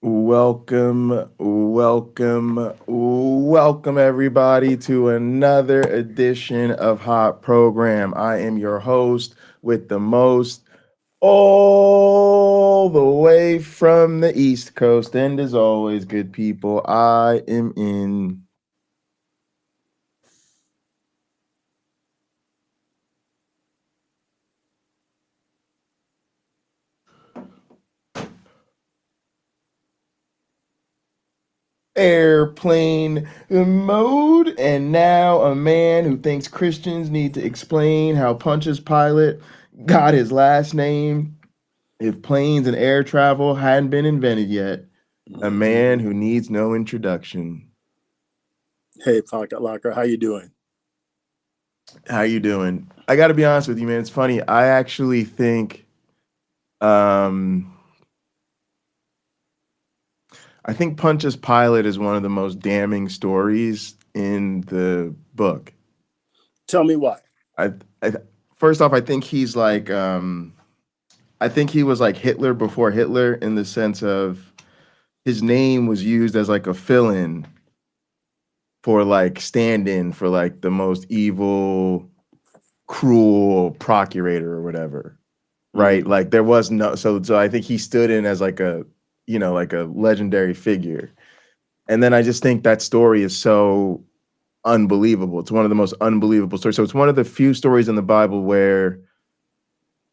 Welcome everybody to another edition of Hot Program. I am your host with the most, all the way from the East Coast. And as always, good people, I am in airplane mode, and now a man who thinks Christians need to explain how Pontius Pilate got his last name if planes and air travel hadn't been invented yet. A man who needs no introduction. Hey, Pocket Locker, how you doing? How you doing? I got to be honest with you, man. It's funny. I actually think, um, I think Pontius Pilate is one of the most damning stories in the book. Tell me why. I, I first off, I think he's like, I think he was like Hitler before Hitler in the sense of his name was used as like a fill-in for like stand-in for like the most evil, cruel procurator or whatever, right? Like there was no, so I think he stood in as like a, you know, like a legendary figure. And then I just think that story is so unbelievable. It's one of the most unbelievable stories. So it's one of the few stories in the Bible where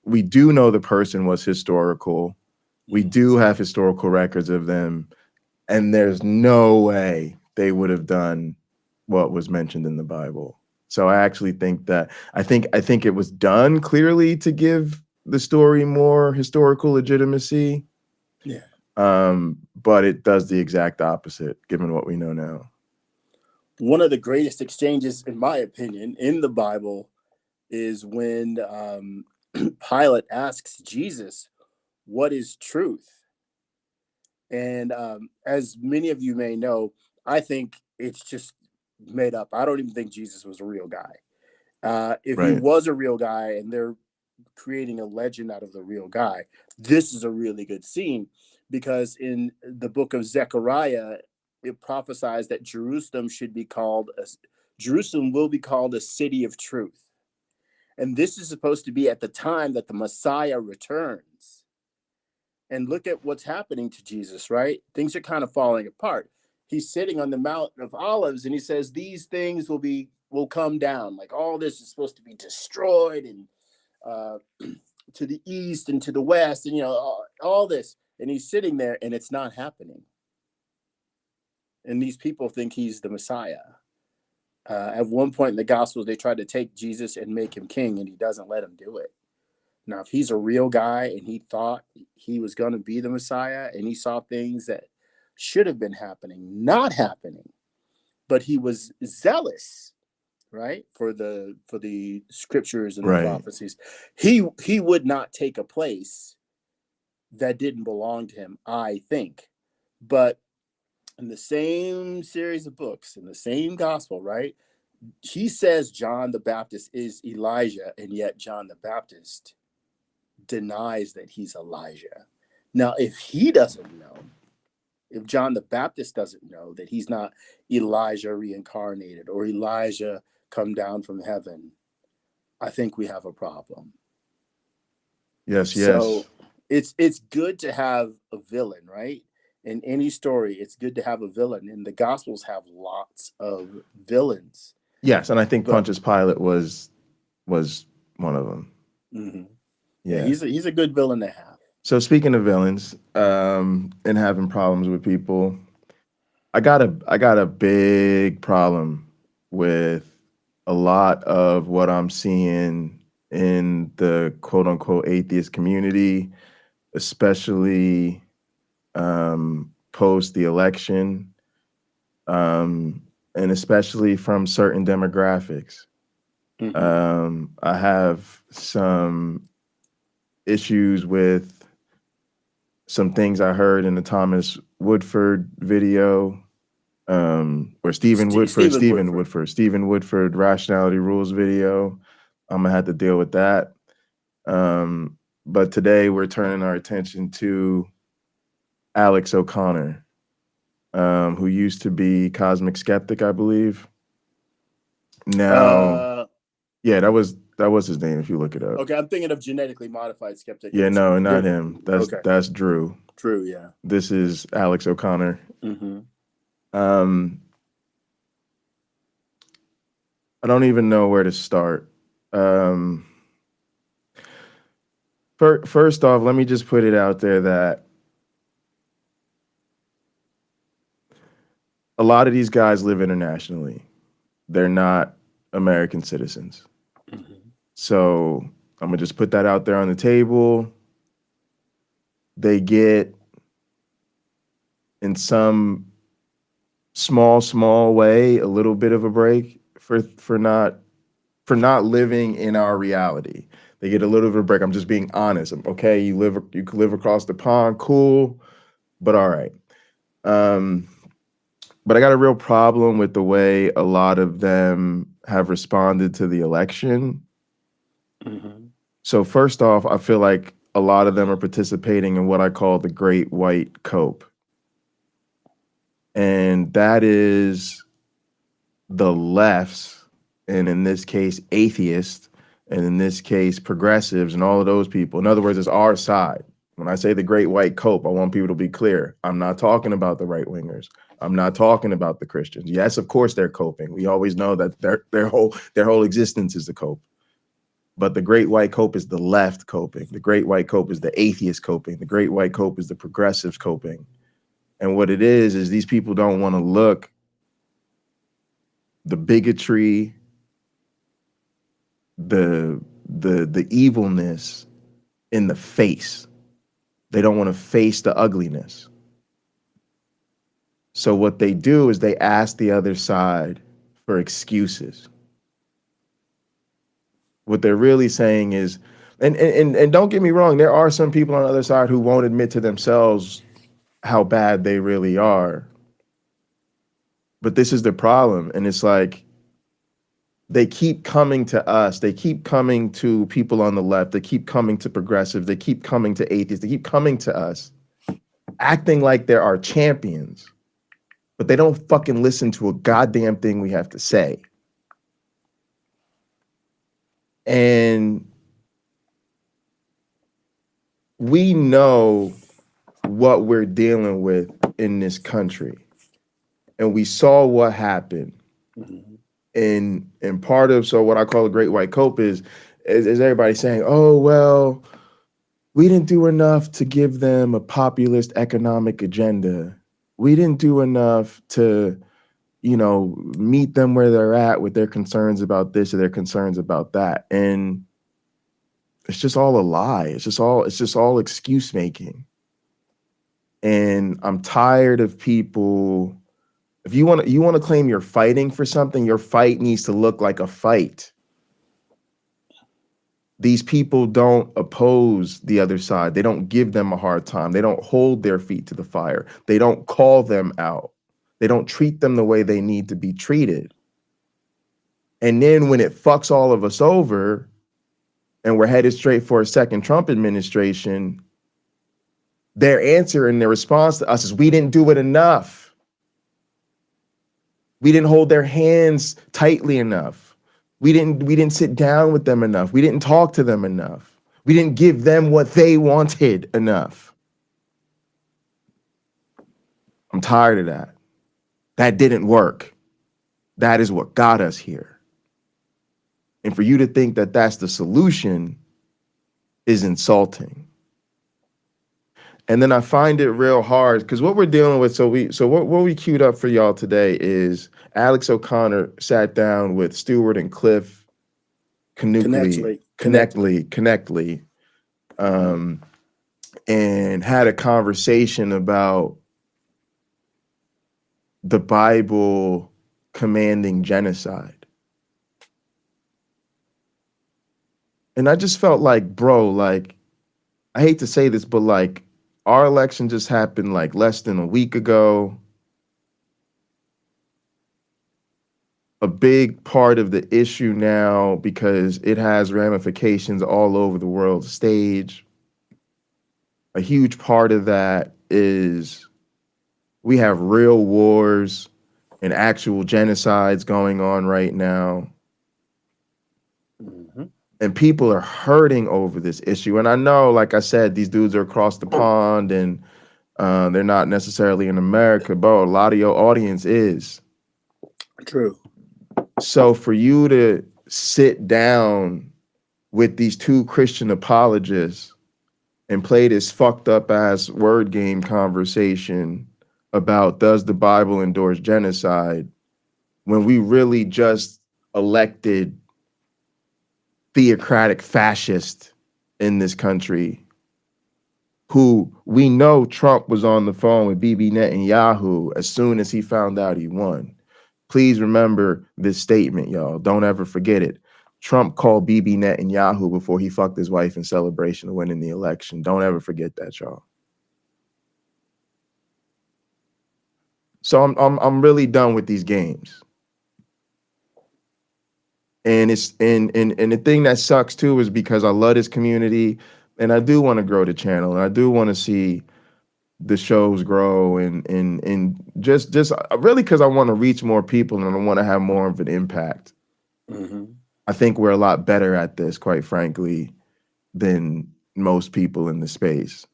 we do know the person was historical. We do have historical records of them, and there's no way they would have done what was mentioned in the Bible. So I actually think that I think it was done clearly to give the story more historical legitimacy. Yeah. But it does the exact opposite, given what we know now. One of the greatest exchanges, in my opinion, in the Bible is when Pilate asks Jesus, "What is truth?" And as many of you may know, I think it's just made up. I don't even think Jesus was a real guy. If he Right. was a real guy and they're creating a legend out of the real guy, this is a really good scene because in the book of Zechariah, it prophesies that Jerusalem will be called a city of truth. And this is supposed to be at the time that the Messiah returns. And look at what's happening to Jesus, right? Things are kind of falling apart. He's sitting on the Mount of Olives and he says, these things will come down. Like all this is supposed to be destroyed and to the east and to the west, and all this, and he's sitting there and it's not happening, and these people think he's the Messiah. At one point in the Gospels, they tried to take Jesus and make him king, and he doesn't let him do it. Now, if he's a real guy and he thought he was going to be the Messiah and he saw things that should have been happening not happening, but he was zealous, right, for the scriptures and the prophecies, he would not take a place that didn't belong to him, I think. But in the same series of books, in the same gospel, right, he says John the Baptist is Elijah, and yet John the Baptist denies that he's Elijah. Now, if he doesn't know, if John the Baptist doesn't know that he's not Elijah reincarnated or Elijah come down from heaven, I think we have a problem. Yes. So it's good to have a villain, right? In any story, it's good to have a villain, and the Gospels have lots of villains. Yes, and I think Pontius Pilate was one of them. Mm-hmm. Yeah, he's a good villain to have. So speaking of villains, and having problems with people, I got a big problem with a lot of what I'm seeing in the quote unquote atheist community, especially post the election, and especially from certain demographics. Mm-hmm. I have some issues with some things I heard in the Thomas Woodford video, or Stephen Woodford Rationality Rules video. I'm gonna have to deal with that. But today we're turning our attention to Alex O'Connor, who used to be Cosmic Skeptic, I believe. Now, yeah, that was his name. If you look it up. Okay, I'm thinking of Genetically Modified Skeptic. Yeah, no, not him. That's Drew. Drew, yeah. This is Alex O'Connor. Mm-hmm. I don't even know where to start. First off, let me just put it out there that a lot of these guys live internationally. They're not American citizens. Mm-hmm. So I'm gonna just put that out there on the table. They get, in some small way, a little bit of a break for not living in our reality. They get a little bit of a break. I'm just being honest. Okay, you could live across the pond, cool, but all right. But I got a real problem with the way a lot of them have responded to the election. Mm-hmm. So first off, I feel like a lot of them are participating in what I call the Great White Cope. And that is the left's, and in this case, atheists, and in this case, progressives, and all of those people. In other words, it's our side. When I say the Great White Cope, I want people to be clear. I'm not talking about the right wingers. I'm not talking about the Christians. Yes, of course they're coping. We always know that their whole existence is the cope. But the Great White Cope is the left coping. The Great White Cope is the atheist coping. The Great White Cope is the progressives coping. And what it is these people don't want to look the bigotry, the evilness in the face. They don't want to face the ugliness. So what they do is they ask the other side for excuses. What they're really saying is, and don't get me wrong, there are some people on the other side who won't admit to themselves how bad they really are. But this is the problem. And it's like, they keep coming to us. They keep coming to people on the left. They keep coming to progressives. They keep coming to atheists. They keep coming to us, acting like they're our champions. But they don't fucking listen to a goddamn thing we have to say. And we know what we're dealing with in this country. And we saw what happened. Mm-hmm. And part of, so what I call a Great White Cope is everybody saying, oh, well, we didn't do enough to give them a populist economic agenda. We didn't do enough to, meet them where they're at with their concerns about this or their concerns about that. And it's just all a lie. It's just all excuse making. And I'm tired of people. If you want to claim you're fighting for something, your fight needs to look like a fight. These people don't oppose the other side. They don't give them a hard time. They don't hold their feet to the fire. They don't call them out. They don't treat them the way they need to be treated. And then when it fucks all of us over and we're headed straight for a second Trump administration, their answer and their response to us is, we didn't do it enough. We didn't hold their hands tightly enough. We didn't sit down with them enough. We didn't talk to them enough. We didn't give them what they wanted enough. I'm tired of that. That didn't work. That is what got us here. And for you to think that that's the solution is insulting. And then I find it real hard because what we're dealing with, so what we queued up for y'all today is Alex O'Connor sat down with Stewart and Cliff Connectly, and had a conversation about the Bible commanding genocide. And I just felt like, bro, like, I hate to say this, but like, our election just happened like less than a week ago. A big part of the issue now, because it has ramifications all over the world stage, a huge part of that is we have real wars and actual genocides going on right now. Mm-hmm. And people are hurting over this issue. And I know, like I said, these dudes are across the pond and they're not necessarily in America, but a lot of your audience is. True. So for you to sit down with these two Christian apologists and play this fucked up ass word game conversation about does the Bible endorse genocide when we really just elected theocratic fascists in this country who we know Trump was on the phone with Bibi Netanyahu as soon as he found out he won. Please remember this statement, y'all. Don't ever forget it. Trump called Bibi Netanyahu before he fucked his wife in celebration of winning the election. Don't ever forget that, y'all. So I'm really done with these games. And the thing that sucks too is because I love this community and I do want to grow the channel and I do want to see the shows grow and just really because I want to reach more people and I want to have more of an impact. Mm-hmm. I think we're a lot better at this, quite frankly, than most people in the space.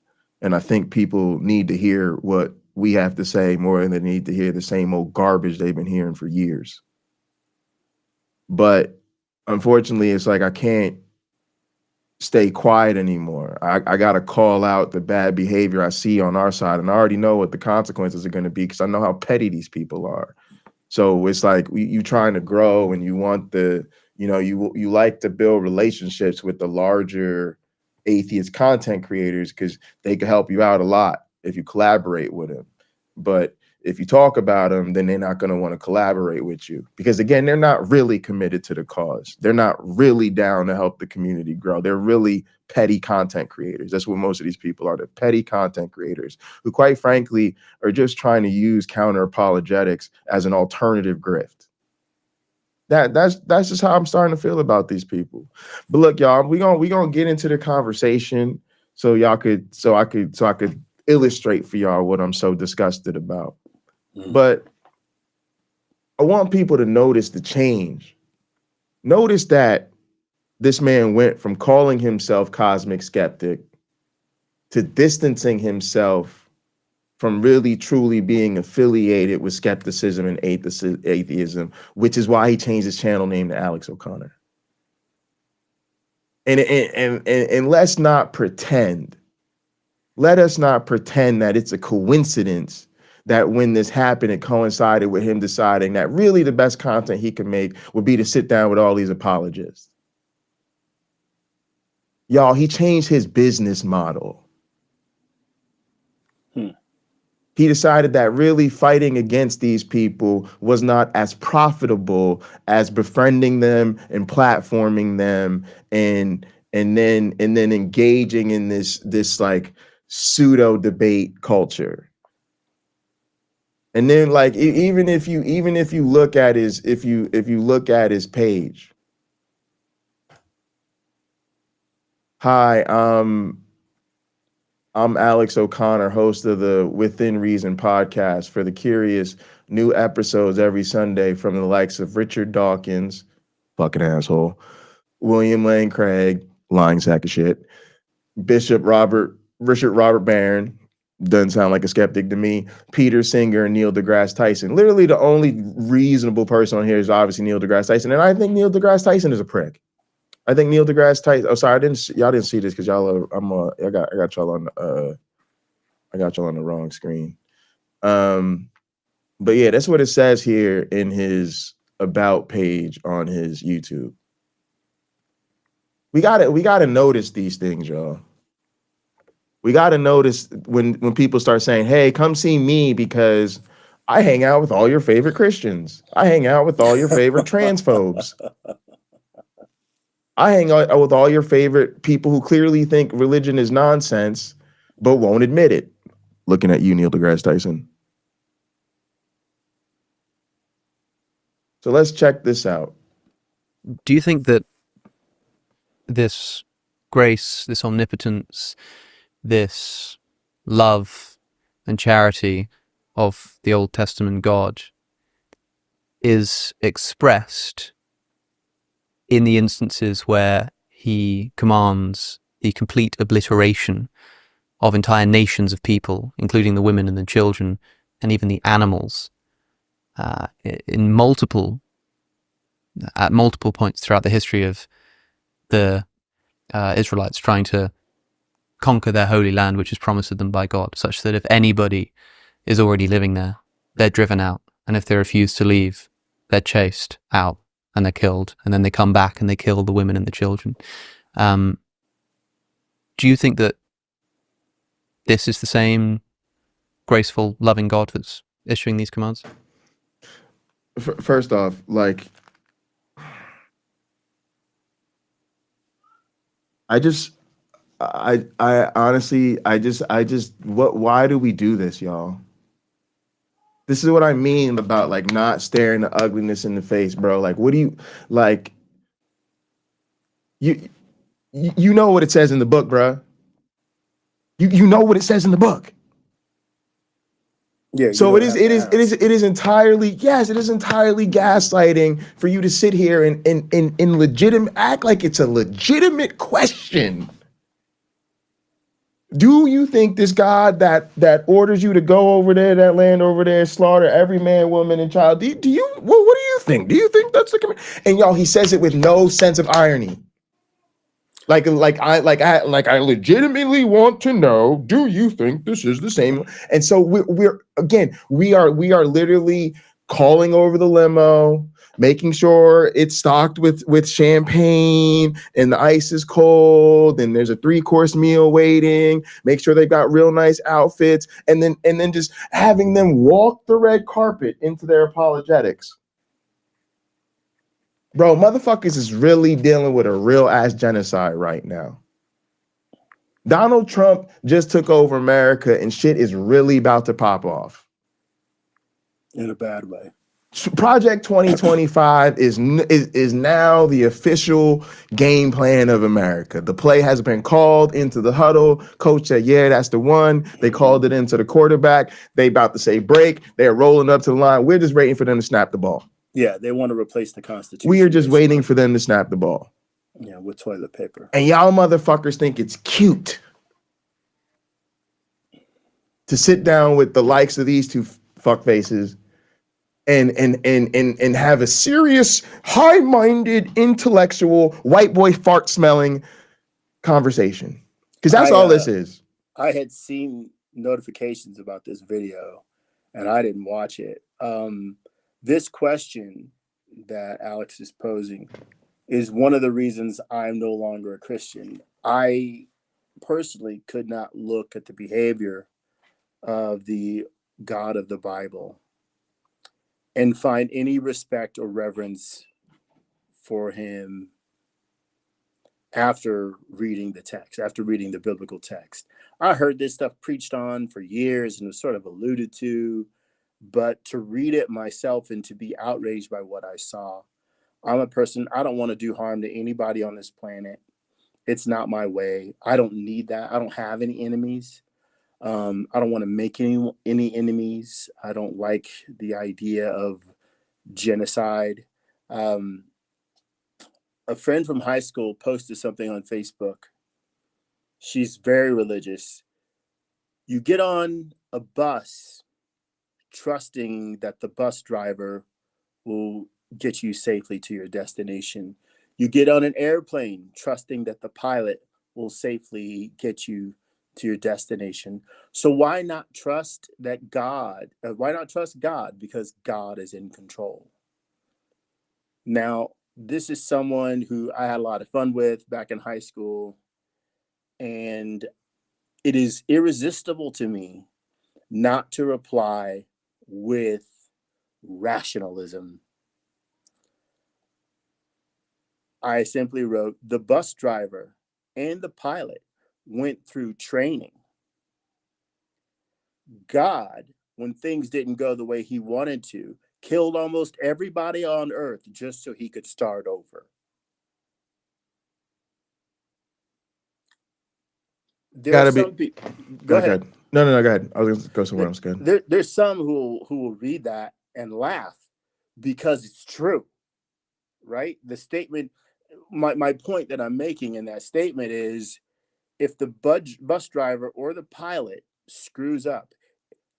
And I think people need to hear what we have to say more than they need to hear the same old garbage they've been hearing for years. But unfortunately, it's like I can't stay quiet anymore. I got to call out the bad behavior I see on our side. And I already know what the consequences are going to be because I know how petty these people are. So it's like you trying to grow and you want the, you like to build relationships with the larger atheist content creators because they can help you out a lot if you collaborate with them. But if you talk about them, then they're not going to want to collaborate with you because, again, they're not really committed to the cause. They're not really down to help the community grow. They're really petty content creators. That's what most of these people are. They're petty content creators who, quite frankly, are just trying to use counter apologetics as an alternative grift. That's just how I'm starting to feel about these people. But look, y'all, we gonna get into the conversation so I could illustrate for y'all what I'm so disgusted about. But I want people to notice the change. Notice that this man went from calling himself cosmic skeptic to distancing himself from really truly being affiliated with skepticism and atheism, which is why he changed his channel name to Alex O'Connor. And let's not pretend. Let us not pretend that it's a coincidence that when this happened, it coincided with him deciding that really the best content he could make would be to sit down with all these apologists. Y'all, he changed his business model. He decided that really fighting against these people was not as profitable as befriending them and platforming them and then engaging in this like pseudo debate culture. And then like even if you look at his page. Hi, I'm Alex O'Connor, host of the Within Reason podcast. For the curious, new episodes every Sunday from the likes of Richard Dawkins, fucking asshole, William Lane Craig, lying sack of shit, Richard Robert Barron, doesn't sound like a skeptic to me, Peter Singer, and Neil deGrasse Tyson. Literally the only reasonable person on here is obviously Neil deGrasse Tyson, and I think Neil deGrasse Tyson is a prick. I think Neil deGrasse Tyson. Oh, sorry, y'all didn't see this because y'all. I got y'all on. I got y'all on the wrong screen. But yeah, that's what it says here in his about page on his YouTube. We gotta notice these things, y'all. We gotta notice when people start saying, "Hey, come see me because I hang out with all your favorite Christians. I hang out with all your favorite transphobes. I hang out with all your favorite people who clearly think religion is nonsense, but won't admit it." Looking at you, Neil deGrasse Tyson. So let's check this out. Do you think that this grace, this omnipotence, this love and charity of the Old Testament God is expressed in the instances where he commands the complete obliteration of entire nations of people, including the women and the children, and even the animals, in at multiple points throughout the history of the Israelites trying to conquer their holy land, which is promised to them by God, such that if anybody is already living there, they're driven out, and if they refuse to leave, they're chased out and they're killed, and then they come back and they kill the women and the children. Do you think that this is the same graceful, loving God that's issuing these commands? First off, like, I honestly, why do we do this, y'all? This is what I mean about like not staring the ugliness in the face, bro. Like, what do you like? You know what it says in the book, bro. You know what it says in the book. Yeah. So it is entirely, yes, it is entirely gaslighting for you to sit here and legitimate act like it's a legitimate question. Do you think this God that orders you to go over there, that land over there, slaughter every man, woman, and child? What do you think? Do you think that's the command? And y'all, he says it with no sense of irony. Like I legitimately want to know, do you think this is the same? And so we are literally calling over the limo, making sure it's stocked with champagne and the ice is cold and there's a 3-course meal waiting, make sure they've got real nice outfits, and then just having them walk the red carpet into their apologetics. Bro, motherfuckers is really dealing with a real ass genocide right now. Donald Trump just took over America and shit is really about to pop off. In a bad way. Project 2025 is now the official game plan of America. The play has been called into the huddle. Coach said, yeah, that's the one. They called it into the quarterback. They about to say break. They're rolling up to the line. We're just waiting for them to snap the ball. Yeah, they want to replace the Constitution. We are just waiting for them to snap the ball. Yeah, with toilet paper. And y'all motherfuckers think it's cute to sit down with the likes of these two fuckfaces and have a serious, high-minded, intellectual, white boy fart smelling conversation. Because that's all this is. I had seen notifications about this video and I didn't watch it. This question that Alex is posing is one of the reasons I'm no longer a Christian. I personally could not look at the behavior of the God of the Bible and find any respect or reverence for him after reading the text, after reading the biblical text. I heard this stuff preached on for years and was sort of alluded to, but to read it myself and to be outraged by what I saw. I'm a person, I don't want to do harm to anybody on this planet. It's not my way. I don't need that. I don't have any enemies. I don't want to make any enemies. I don't like the idea of genocide. A friend from high school posted something on Facebook. She's very religious. You get on a bus trusting that the bus driver will get you safely to your destination. You get on an airplane trusting that the pilot will safely get you to your destination. So why not trust that God? Why not trust God? Because God is in control. Now, this is someone who I had a lot of fun with back in high school, and it is irresistible to me not to reply with rationalism. I simply wrote, the bus driver and the pilot went through training. God, when things didn't go the way he wanted to, killed almost everybody on earth just so he could start over. There are some people. Go ahead. No, go ahead. I was going to go somewhere else. Good. There's some who will read that and laugh because it's true, right? The statement, my point that I'm making in that statement is, if the bus driver or the pilot screws up,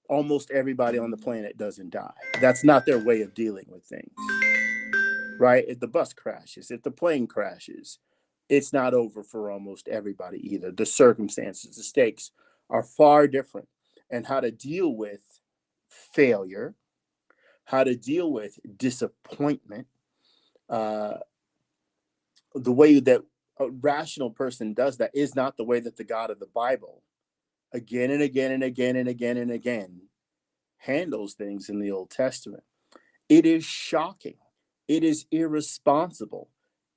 almost everybody on the planet doesn't die. That's not their way of dealing with things, right? If the bus crashes, if the plane crashes, it's not over for almost everybody either. The circumstances, the stakes are far different. And how to deal with failure, how to deal with disappointment, the way that a rational person does that is not the way that the God of the Bible again and again and again and again and again handles things in the Old Testament. It is shocking. It is irresponsible.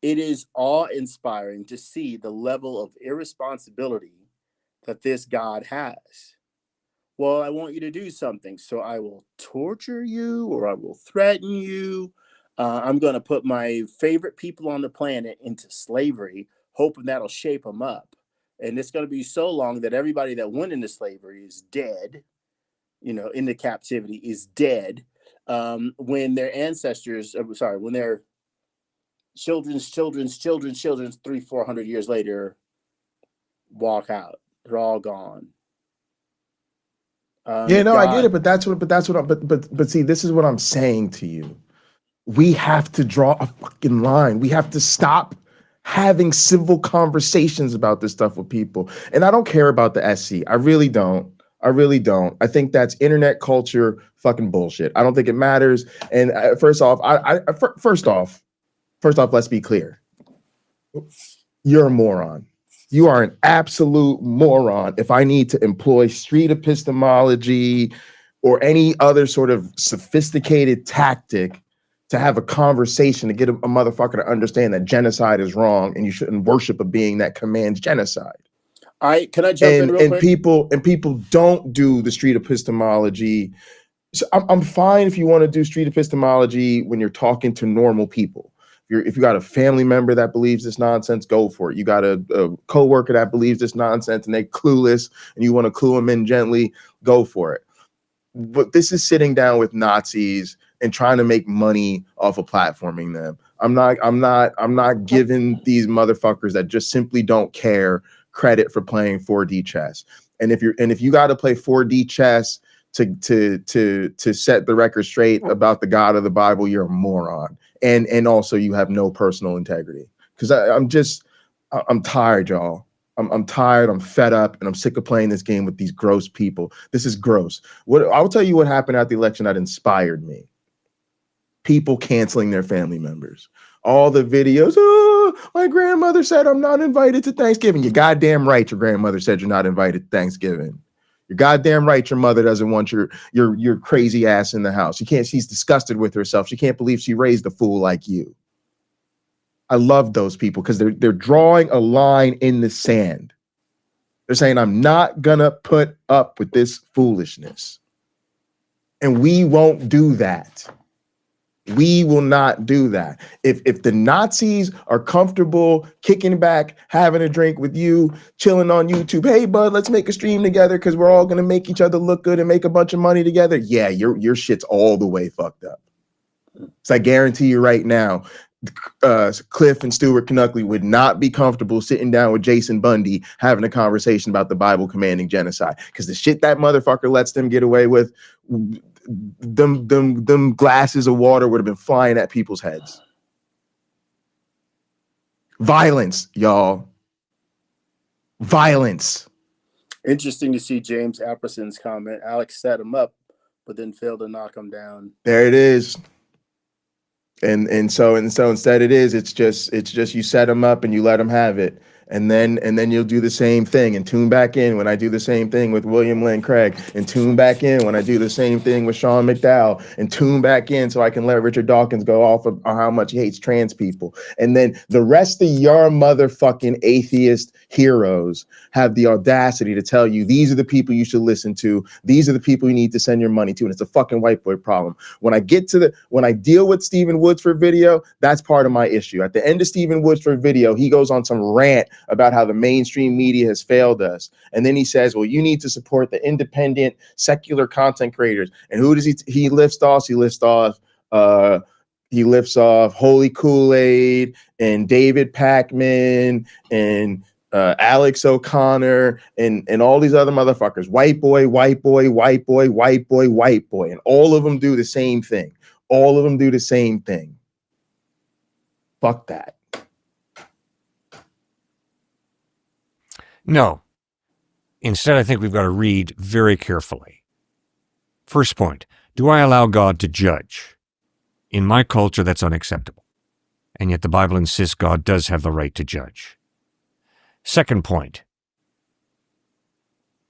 It is awe-inspiring to see the level of irresponsibility that this God has. Well, I want you to do something, so I will torture you or I will threaten you. I'm going to put my favorite people on the planet into slavery, hoping that'll shape them up. And it's going to be so long that everybody that went into slavery is dead, into captivity is dead. When their ancestors, when their children's 300-400 years later walk out, they're all gone. I get it, but see, this is what I'm saying to you. We have to draw a fucking line. We have to stop having civil conversations about this stuff with people. And I don't care about the SC. I really don't. I think that's internet culture fucking bullshit. I don't think it matters. And first off, let's be clear. You're a moron. You are an absolute moron if I need to employ street epistemology or any other sort of sophisticated tactic to have a conversation to get a motherfucker to understand that genocide is wrong and you shouldn't worship a being that commands genocide. Can I jump in real quick? People don't do the street epistemology. So I'm fine if you want to do street epistemology when you're talking to normal people. If you got a family member that believes this nonsense, go for it. You got a coworker that believes this nonsense and they clueless and you want to clue them in gently, go for it. But this is sitting down with Nazis and trying to make money off of platforming them. I'm not giving these motherfuckers that just simply don't care credit for playing 4D chess. And if you got to play 4D chess to set the record straight about the God of the Bible, you're a moron. And also you have no personal integrity. Because I'm tired, y'all. I'm tired, I'm fed up, and I'm sick of playing this game with these gross people. This is gross. I will tell you what happened at the election that inspired me. People canceling their family members. All the videos, my grandmother said I'm not invited to Thanksgiving. You're goddamn right your grandmother said you're not invited to Thanksgiving. You're goddamn right your mother doesn't want your crazy ass in the house. She's disgusted with herself. She can't believe she raised a fool like you. I love those people because they're drawing a line in the sand. They're saying, I'm not gonna put up with this foolishness. And we won't do that. We will not do that. If the Nazis are comfortable kicking back, having a drink with you, chilling on YouTube, hey bud, let's make a stream together because we're all gonna make each other look good and make a bunch of money together. Yeah, your shit's all the way fucked up. So I guarantee you right now, Cliff and Stuart Knuckley would not be comfortable sitting down with Jason Bundy having a conversation about the Bible commanding genocide because the shit that motherfucker lets them get away with, them glasses of water would have been flying at people's heads. Violence, y'all. Violence. Interesting to see James Apperson's comment. Alex set him up, but then failed to knock him down. There it is. And so instead it's just you set them up and you let them have it. And then you'll do the same thing and tune back in when I do the same thing with William Lane Craig, and tune back in when I do the same thing with Sean McDowell, and tune back in so I can let Richard Dawkins go off of how much he hates trans people. And then the rest of your motherfucking atheist heroes have the audacity to tell you these are the people you should listen to. These are the people you need to send your money to. And it's a fucking white boy problem. When I deal with Stephen Woodsford video, that's part of my issue. At the end of Stephen Woodsford video, he goes on some rant about how the mainstream media has failed us. And then he says, well, you need to support the independent secular content creators. And who does he lifts off? He lifts off Holy Kool-Aid and David Pakman and Alex O'Connor and all these other motherfuckers. White boy, white boy, white boy, white boy, white boy. And all of them do the same thing. All of them do the same thing. Fuck that. No. Instead, I think we've got to read very carefully. First point, do I allow God to judge? In my culture, that's unacceptable. And yet the Bible insists God does have the right to judge. Second point,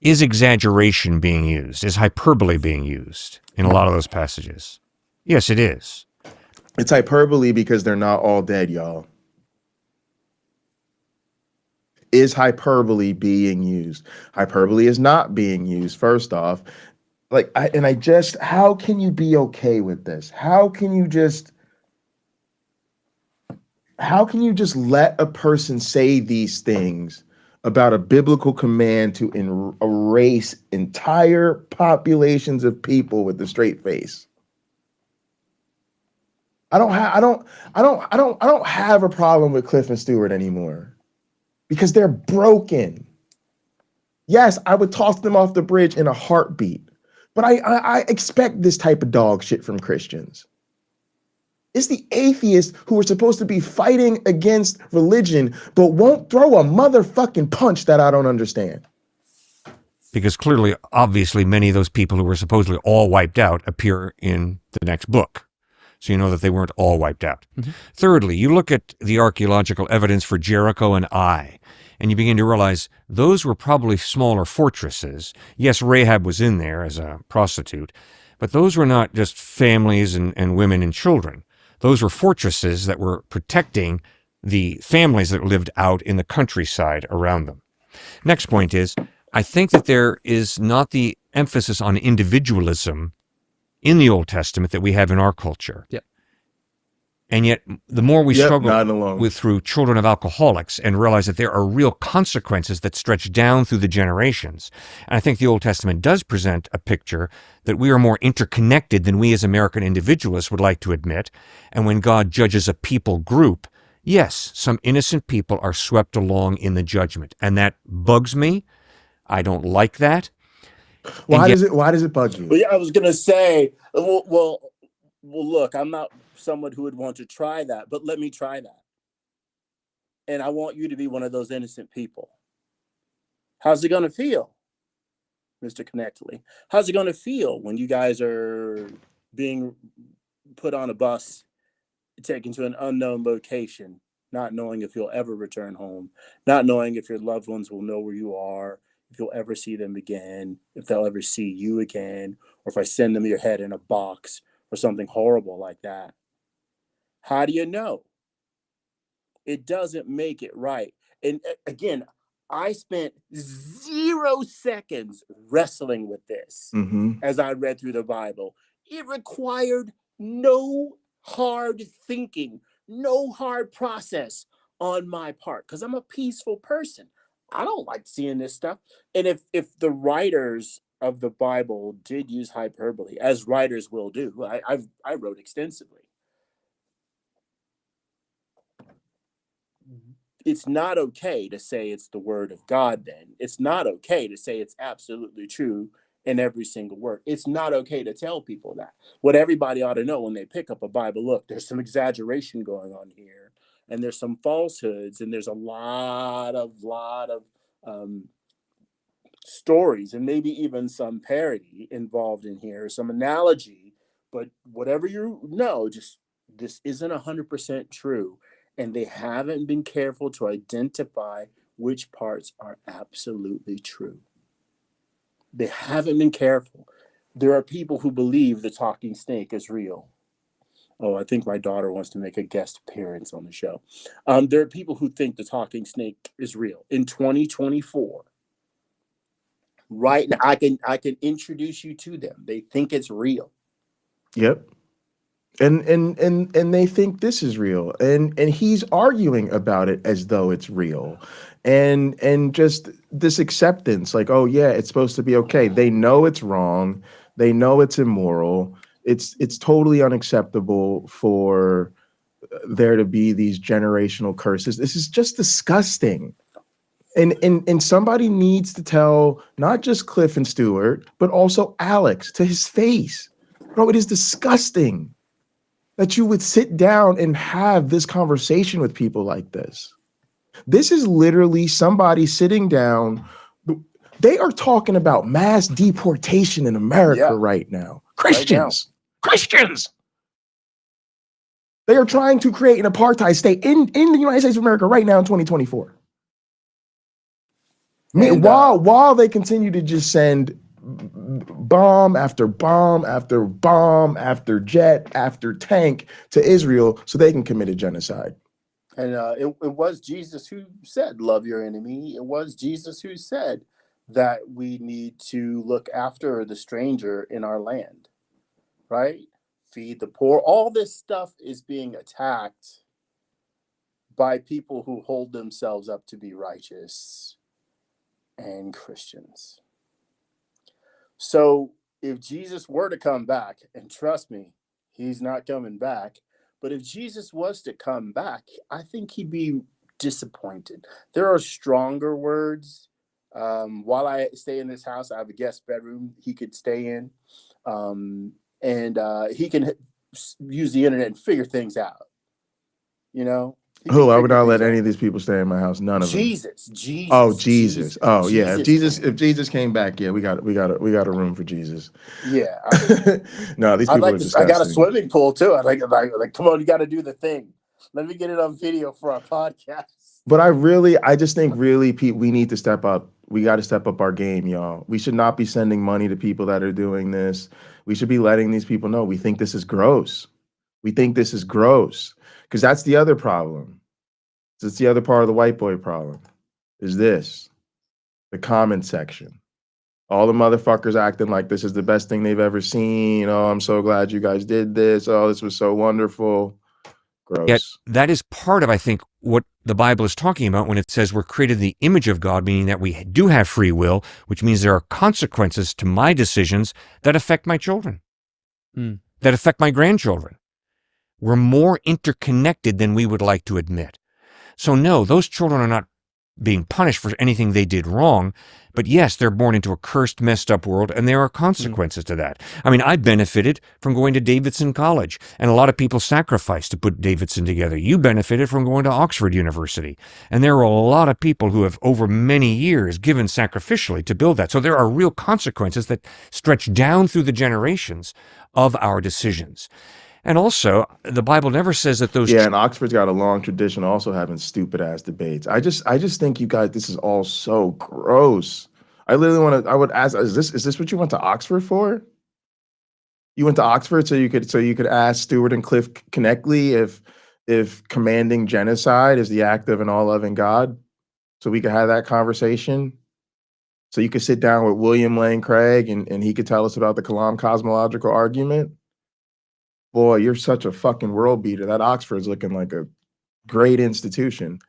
is exaggeration being used? Is hyperbole being used in a lot of those passages? Yes, it is. It's hyperbole because they're not all dead, y'all. Is hyperbole being used? Hyperbole is not being used, first off. How can you be okay with this? How can you just let a person say these things about a biblical command to erase entire populations of people with a straight face? I don't have a problem with Cliff and Stewart anymore because they're broken. Yes, I would toss them off the bridge in a heartbeat. But I expect this type of dog shit from Christians. It's the atheists who are supposed to be fighting against religion, but won't throw a motherfucking punch that I don't understand. Because clearly, obviously, many of those people who were supposedly all wiped out appear in the next book. So you know that they weren't all wiped out. Mm-hmm. Thirdly, you look at the archaeological evidence for Jericho and Ai, and you begin to realize those were probably smaller fortresses. Yes, Rahab was in there as a prostitute, but those were not just families and women and children. Those were fortresses that were protecting the families that lived out in the countryside around them. Next point is, I think that there is not the emphasis on individualism in the Old Testament that we have in our culture. Yep. And yet, the more we struggle with through children of alcoholics and realize that there are real consequences that stretch down through the generations. And I think the Old Testament does present a picture that we are more interconnected than we as American individualists would like to admit. And when God judges a people group, yes, some innocent people are swept along in the judgment. And that bugs me. I don't like that. Why does it bug you? Well, yeah, I was going to say, well, look, I'm not someone who would want to try that, but let me try that. And I want you to be one of those innocent people. How's it going to feel, Mr. Connectly? How's it going to feel when you guys are being put on a bus, taken to an unknown location, not knowing if you'll ever return home, not knowing if your loved ones will know where you are, if you'll ever see them again, if they'll ever see you again, or if I send them your head in a box or something horrible like that? How do you know? It doesn't make it right. And again, I spent 0 seconds wrestling with this as I read through the Bible. It required no hard thinking, no hard process on my part, because I'm a peaceful person. I don't like seeing this stuff. And if the writers of the Bible did use hyperbole, as writers will do, I wrote extensively. It's not okay to say it's the word of God then. It's not okay to say it's absolutely true in every single word. It's not okay to tell people that. What everybody ought to know when they pick up a Bible, look, there's some exaggeration going on here, and there's some falsehoods, and there's a lot of stories, and maybe even some parody involved in here, some analogy, but whatever you know, just this isn't 100% true. And they haven't been careful to identify which parts are absolutely true. They haven't been careful. There are people who believe the talking snake is real. Oh, I think my daughter wants to make a guest appearance on the show. There are people who think the talking snake is real. In 2024, right now, I can introduce you to them. They think it's real. Yep. And they think this is real, and he's arguing about it as though it's real, and just this acceptance, like, oh yeah, it's supposed to be okay. They know it's wrong. They know it's immoral. It's totally unacceptable for there to be these generational curses. This is just disgusting. And somebody needs to tell not just Cliff and Stewart, but also Alex to his face. Bro, it is disgusting that you would sit down and have this conversation with people like this. This is literally somebody sitting down. They are talking about mass deportation in America right now. Christians. Christians. They are trying to create an apartheid state in the United States of America right now in 2024. And, while they continue to just send bomb after bomb after bomb after jet after tank to Israel so they can commit a genocide. And it was Jesus who said, love your enemy. It was Jesus who said that we need to look after the stranger in our land, right? Feed the poor. All this stuff is being attacked by people who hold themselves up to be righteous and Christians. So if Jesus were to come back, and trust me, he's not coming back, but if Jesus was to come back, I think he'd be disappointed. There are stronger words. While I stay in this house, I have a guest bedroom he could stay in. And he can use the internet and figure things out. You know? Who? I would not let any of these people stay in my house. None of them. Jesus. Oh, Jesus. Oh, yeah. If Jesus came back, yeah, we got a room for Jesus. Yeah. No, these people are disgusting. I got a swimming pool too. Like, come on, you got to do the thing. Let me get it on video for our podcast. But I just think really, Pete, we need to step up. We got to step up our game, y'all. We should not be sending money to people that are doing this. We should be letting these people know we think this is gross. We think this is gross. Because that's the other problem. It's the other part of the white boy problem. Is this. The comment section. All the motherfuckers acting like this is the best thing they've ever seen. Oh, I'm so glad you guys did this. Oh, this was so wonderful. Gross. Yet that is part of, I think, what the Bible is talking about when it says we're created in the image of God, meaning that we do have free will, which means there are consequences to my decisions that affect my children, that affect my grandchildren. We're more interconnected than we would like to admit. So no, those children are not being punished for anything they did wrong, but yes, they're born into a cursed, messed up world, and there are consequences to that. I mean, I benefited from going to Davidson College, and a lot of people sacrificed to put Davidson together. You benefited from going to Oxford University, and there are a lot of people who have, over many years, given sacrificially to build that. So there are real consequences that stretch down through the generations of our decisions. And also, the Bible never says that those... Yeah, and Oxford's got a long tradition also having stupid-ass debates. I just think you guys, this is all so gross. I would ask, is this what you went to Oxford for? You went to Oxford so you could ask Stewart and Cliff Connectley if commanding genocide is the act of an all-loving God? So we could have that conversation? So you could sit down with William Lane Craig and he could tell us about the Kalam cosmological argument? Boy, you're such a fucking world beater. That Oxford's looking like a great institution.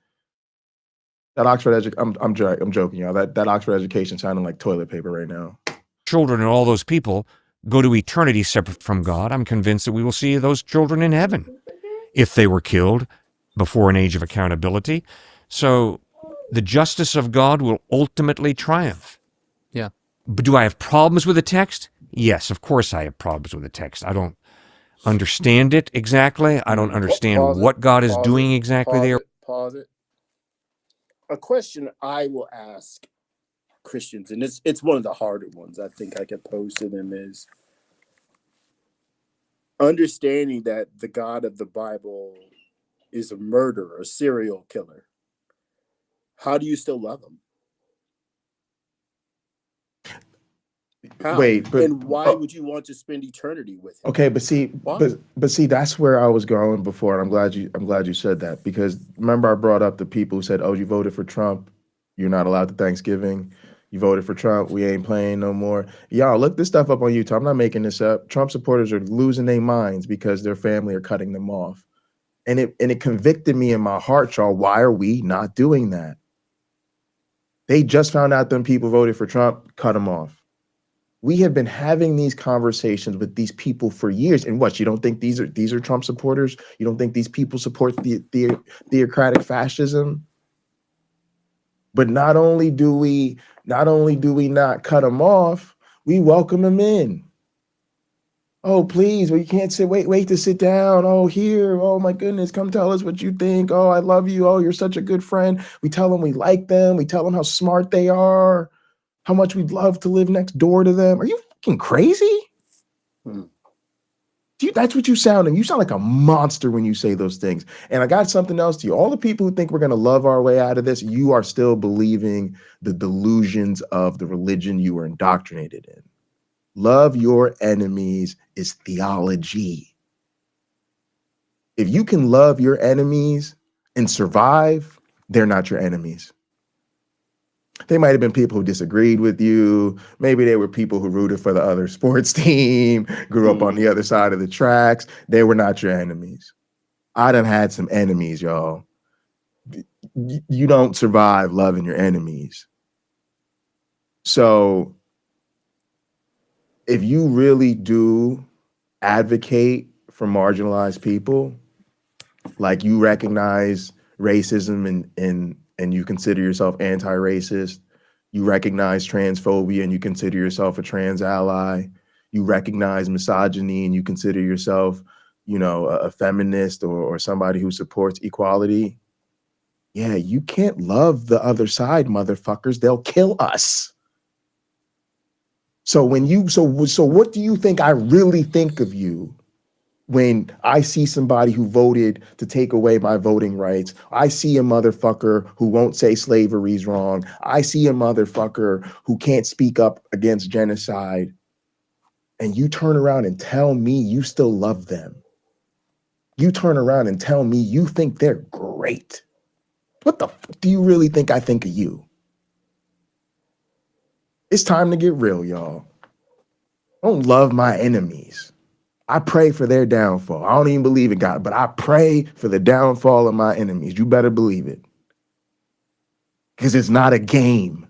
That Oxford I'm joking, y'all. That Oxford education sounding like toilet paper right now. Children and all those people go to eternity separate from God. I'm convinced that we will see those children in heaven if they were killed before an age of accountability. So the justice of God will ultimately triumph. Yeah. But do I have problems with the text? Yes, of course I have problems with the text. I don't understand it exactly. I don't understand what God is doing exactly there. Pause it. A question I will ask Christians, and it's one of the harder ones I think I could pose to them, is understanding that the God of the Bible is a murderer, a serial killer. How do you still love him? How? Wait, but and why would you want to spend eternity with him? Okay, but see, but see, that's where I was going before, and I'm glad you said that, because remember I brought up the people who said, "Oh, you voted for Trump, you're not allowed to Thanksgiving. You voted for Trump, we ain't playing no more." Y'all, look this stuff up on YouTube. I'm not making this up. Trump supporters are losing their minds because their family are cutting them off, and it convicted me in my heart, y'all. Why are we not doing that? They just found out them people voted for Trump, cut them off. We have been having these conversations with these people for years. And what, you don't think these are Trump supporters? You don't think these people support the theocratic fascism? But not only do we not cut them off, we welcome them in. Oh, please, well, you can't wait to sit down. Oh, here, oh my goodness, come tell us what you think. Oh, I love you. Oh, you're such a good friend. We tell them we like them. We tell them how smart they are, how much we'd love to live next door to them. Are you fucking crazy? That's what you sound, and you sound like a monster when you say those things. And I got something else to you. All the people who think we're going to love our way out of this, you are still believing the delusions of the religion you were indoctrinated in. Love your enemies is theology. If you can love your enemies and survive, they're not your enemies. They might have been people who disagreed with you. Maybe they were people who rooted for the other sports team, grew up on the other side of the tracks. They were not your enemies. I done had some enemies, y'all. You don't survive loving your enemies. So if you really do advocate for marginalized people, like you recognize racism and you consider yourself anti-racist, you recognize transphobia and you consider yourself a trans ally, you recognize misogyny and you consider yourself, a feminist or somebody who supports equality, yeah, you can't love the other side, motherfuckers. They'll kill us. So what do you think I really think of you when I see somebody who voted to take away my voting rights? I see a motherfucker who won't say slavery's wrong. I see a motherfucker who can't speak up against genocide. And you turn around and tell me you still love them. You turn around and tell me you think they're great. What the fuck do you really think I think of you? It's time to get real, y'all. I don't love my enemies. I pray for their downfall. I don't even believe in God, but I pray for the downfall of my enemies. You better believe it. Because it's not a game.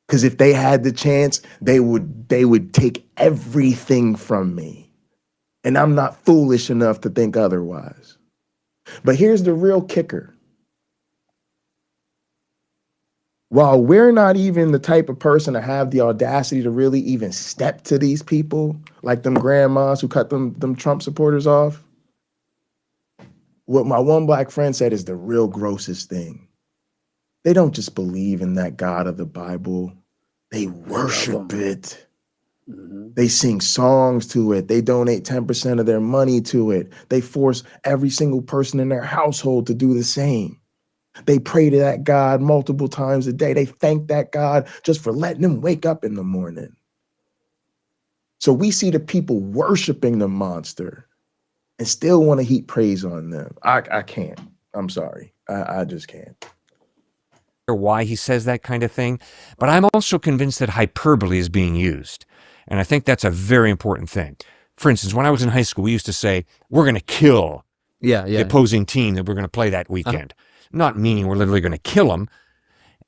Because if they had the chance, they would take everything from me. And I'm not foolish enough to think otherwise. But here's the real kicker. While we're not even the type of person to have the audacity to really even step to these people, like them grandmas who cut them Trump supporters off, what my one black friend said is the real grossest thing. They don't just believe in that God of the Bible. They worship it. Mm-hmm. They sing songs to it. They donate 10% of their money to it. They force every single person in their household to do the same. They pray to that God multiple times a day. They thank that God just for letting them wake up in the morning. So we see the people worshiping the monster and still want to heap praise on them. I can't. I'm sorry. I just can't. Why he says that kind of thing, but I'm also convinced that hyperbole is being used. And I think that's a very important thing. For instance, when I was in high school, we used to say, we're going to kill the opposing team that we're going to play that weekend. Not meaning we're literally going to kill them.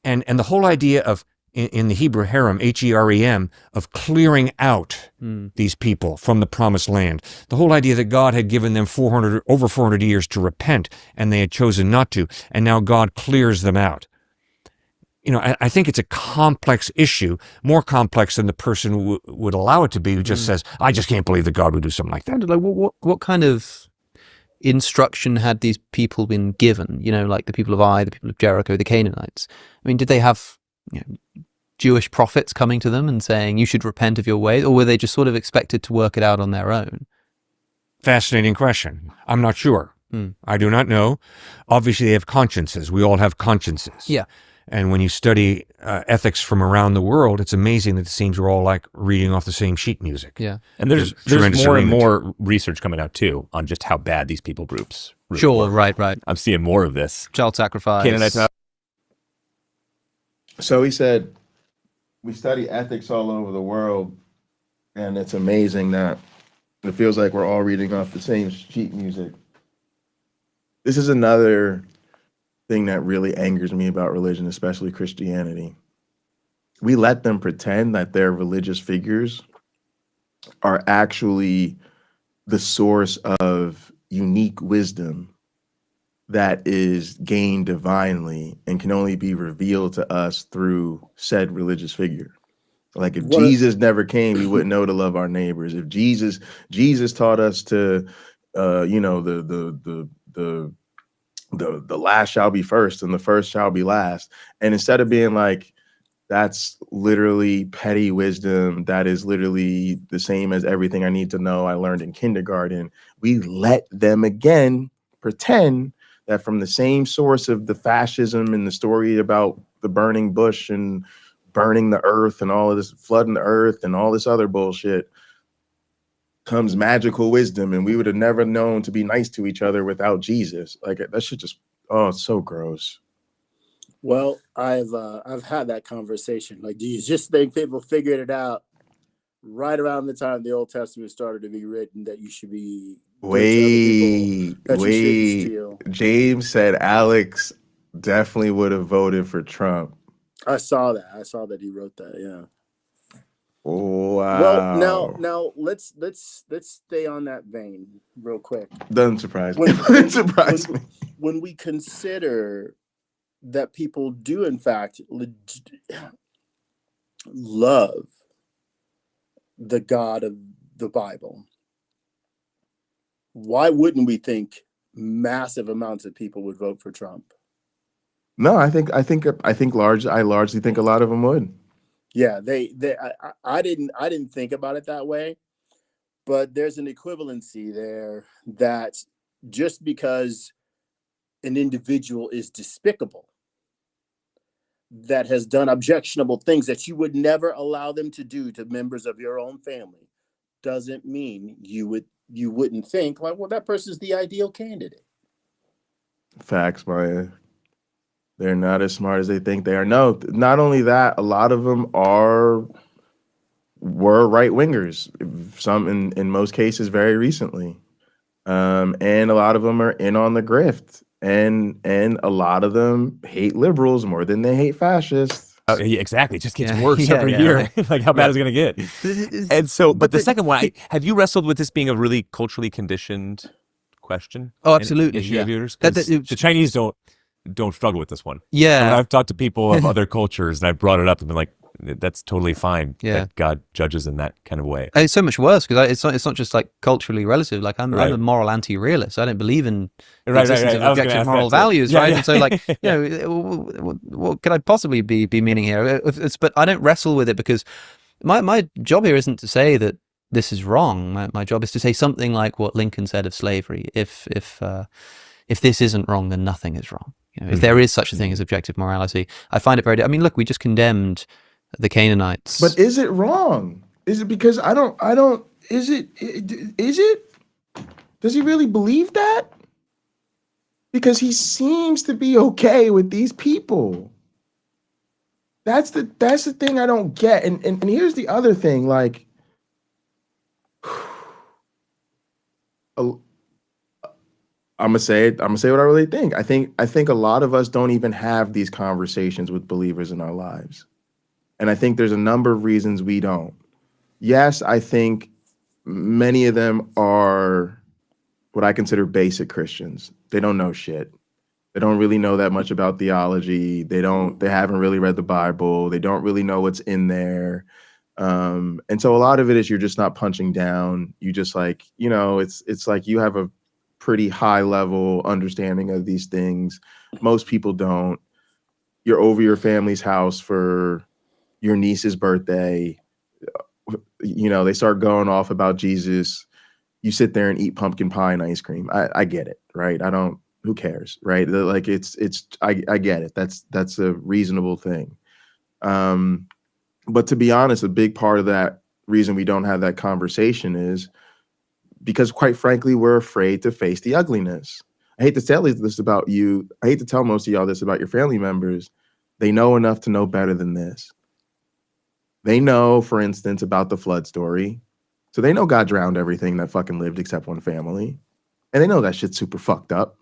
And the whole idea of, in the Hebrew herem, H-E-R-E-M, of clearing out these people from the promised land. The whole idea that God had given them over 400 years to repent, and they had chosen not to. And now God clears them out. I think it's a complex issue, more complex than the person would allow it to be, who just says, I just can't believe that God would do something like that. Like, what kind of instruction had these people been given? Like the people of Ai, the people of Jericho, the Canaanites. I mean, did they have Jewish prophets coming to them and saying, you should repent of your ways? Or were they just sort of expected to work it out on their own? Fascinating question. I'm not sure. I do not know. Obviously, they have consciences. We all have consciences. Yeah. And when you study ethics from around the world, it's amazing that it seems we're all like reading off the same sheet music. Yeah. And there's more and more research coming out too on just how bad these people groups really Sure, work. right. I'm seeing more of this. Child sacrifice. Canaanites. So he said, we study ethics all over the world, and it's amazing that it feels like we're all reading off the same sheet music. This is another thing that really angers me about religion, especially Christianity. We let them pretend that their religious figures are actually the source of unique wisdom that is gained divinely and can only be revealed to us through said religious figure. Like if Jesus never came, we wouldn't know to love our neighbors. If Jesus taught us to, the last shall be first and the first shall be last. And instead of being like, that's literally petty wisdom, that is literally the same as everything I need to know I learned in kindergarten, we let them again pretend that from the same source of the fascism and the story about the burning bush and burning the earth and all of this, flooding the earth and all this other bullshit, comes magical wisdom, and we would have never known to be nice to each other without Jesus. Like that shit just, oh, it's so gross. Well, I've had that conversation. Like, do you just think people figured it out right around the time the Old Testament started to be written that you should be wait, steal? James said Alex definitely would have voted for Trump. I saw that he wrote that. Yeah. Wow. Well, now let's stay on that vein real quick. Doesn't surprise me. Doesn't surprise me. When we consider that people do in fact love the God of the Bible, why wouldn't we think massive amounts of people would vote for Trump? No, I largely think a lot of them would. Yeah, I didn't think about it that way, but there's an equivalency there that just because an individual is despicable, that has done objectionable things that you would never allow them to do to members of your own family, doesn't mean you wouldn't think like, well, that person's the ideal candidate. Facts, Maya. They're not as smart as they think they are. No, not only that, a lot of them were right wingers. Some, in most cases, very recently, and a lot of them are in on the grift. And a lot of them hate liberals more than they hate fascists. Oh, yeah, exactly. It just gets worse every year. Like how bad is it going to get? And so, but the second one, have you wrestled with this being a really culturally conditioned question? Oh, absolutely. Issue of yours? The Chinese don't struggle with this one. Yeah. When I've talked to people of other cultures and I've brought it up and been like, that's totally fine. Yeah. That God judges in that kind of way. And it's so much worse because it's not just like culturally relative. Like I'm a moral anti-realist. I don't believe in the existence of objective moral values, right? Yeah. And so like, what could I possibly be meaning here? But I don't wrestle with it because my job here isn't to say that this is wrong. My job is to say something like what Lincoln said of slavery. If this isn't wrong, then nothing is wrong. If there is such a thing as objective morality, I find it very. I mean, look, we just condemned the Canaanites. But is it wrong? Is it because I don't, is it? Does he really believe that? Because he seems to be okay with these people. That's the thing I don't get. And here's the other thing, like, I'm gonna say what I really think. I think a lot of us don't even have these conversations with believers in our lives. And I think there's a number of reasons we don't. Yes, I think many of them are what I consider basic Christians. They don't know shit. They don't really know that much about theology. They haven't really read the Bible. They don't really know what's in there. And so a lot of it is you're just not punching down. You just like, it's like you have a pretty high level understanding of these things. Most people don't. You're over your family's house for your niece's birthday. They start going off about Jesus. You sit there and eat pumpkin pie and ice cream. I get it, right? Who cares, right? Like I get it. That's a reasonable thing. But to be honest, a big part of that reason we don't have that conversation is because, quite frankly, we're afraid to face the ugliness. I hate to tell this about you. I hate to tell most of y'all this about your family members. They know enough to know better than this. They know, for instance, about the flood story. So they know God drowned everything that fucking lived except one family. And they know that shit's super fucked up.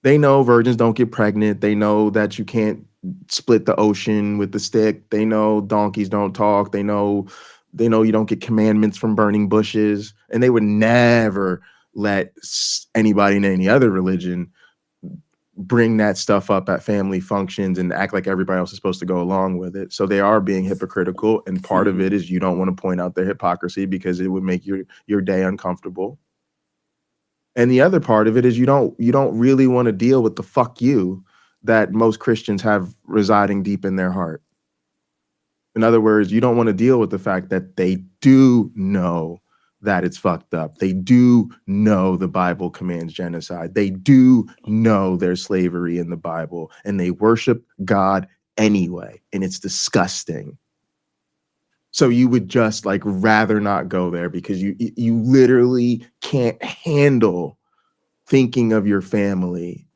They know virgins don't get pregnant. They know that you can't split the ocean with the stick. They know donkeys don't talk. They know you don't get commandments from burning bushes. And they would never let anybody in any other religion bring that stuff up at family functions and act like everybody else is supposed to go along with it. So they are being hypocritical. And part of it is you don't want to point out their hypocrisy because it would make your day uncomfortable. And the other part of it is you don't really want to deal with the fuck you that most Christians have residing deep in their heart. In other words, you don't want to deal with the fact that they do know that it's fucked up. They do know the Bible commands genocide. They do know there's slavery in the Bible, and they worship God anyway, and it's disgusting. So you would just like rather not go there because you literally can't handle thinking of your family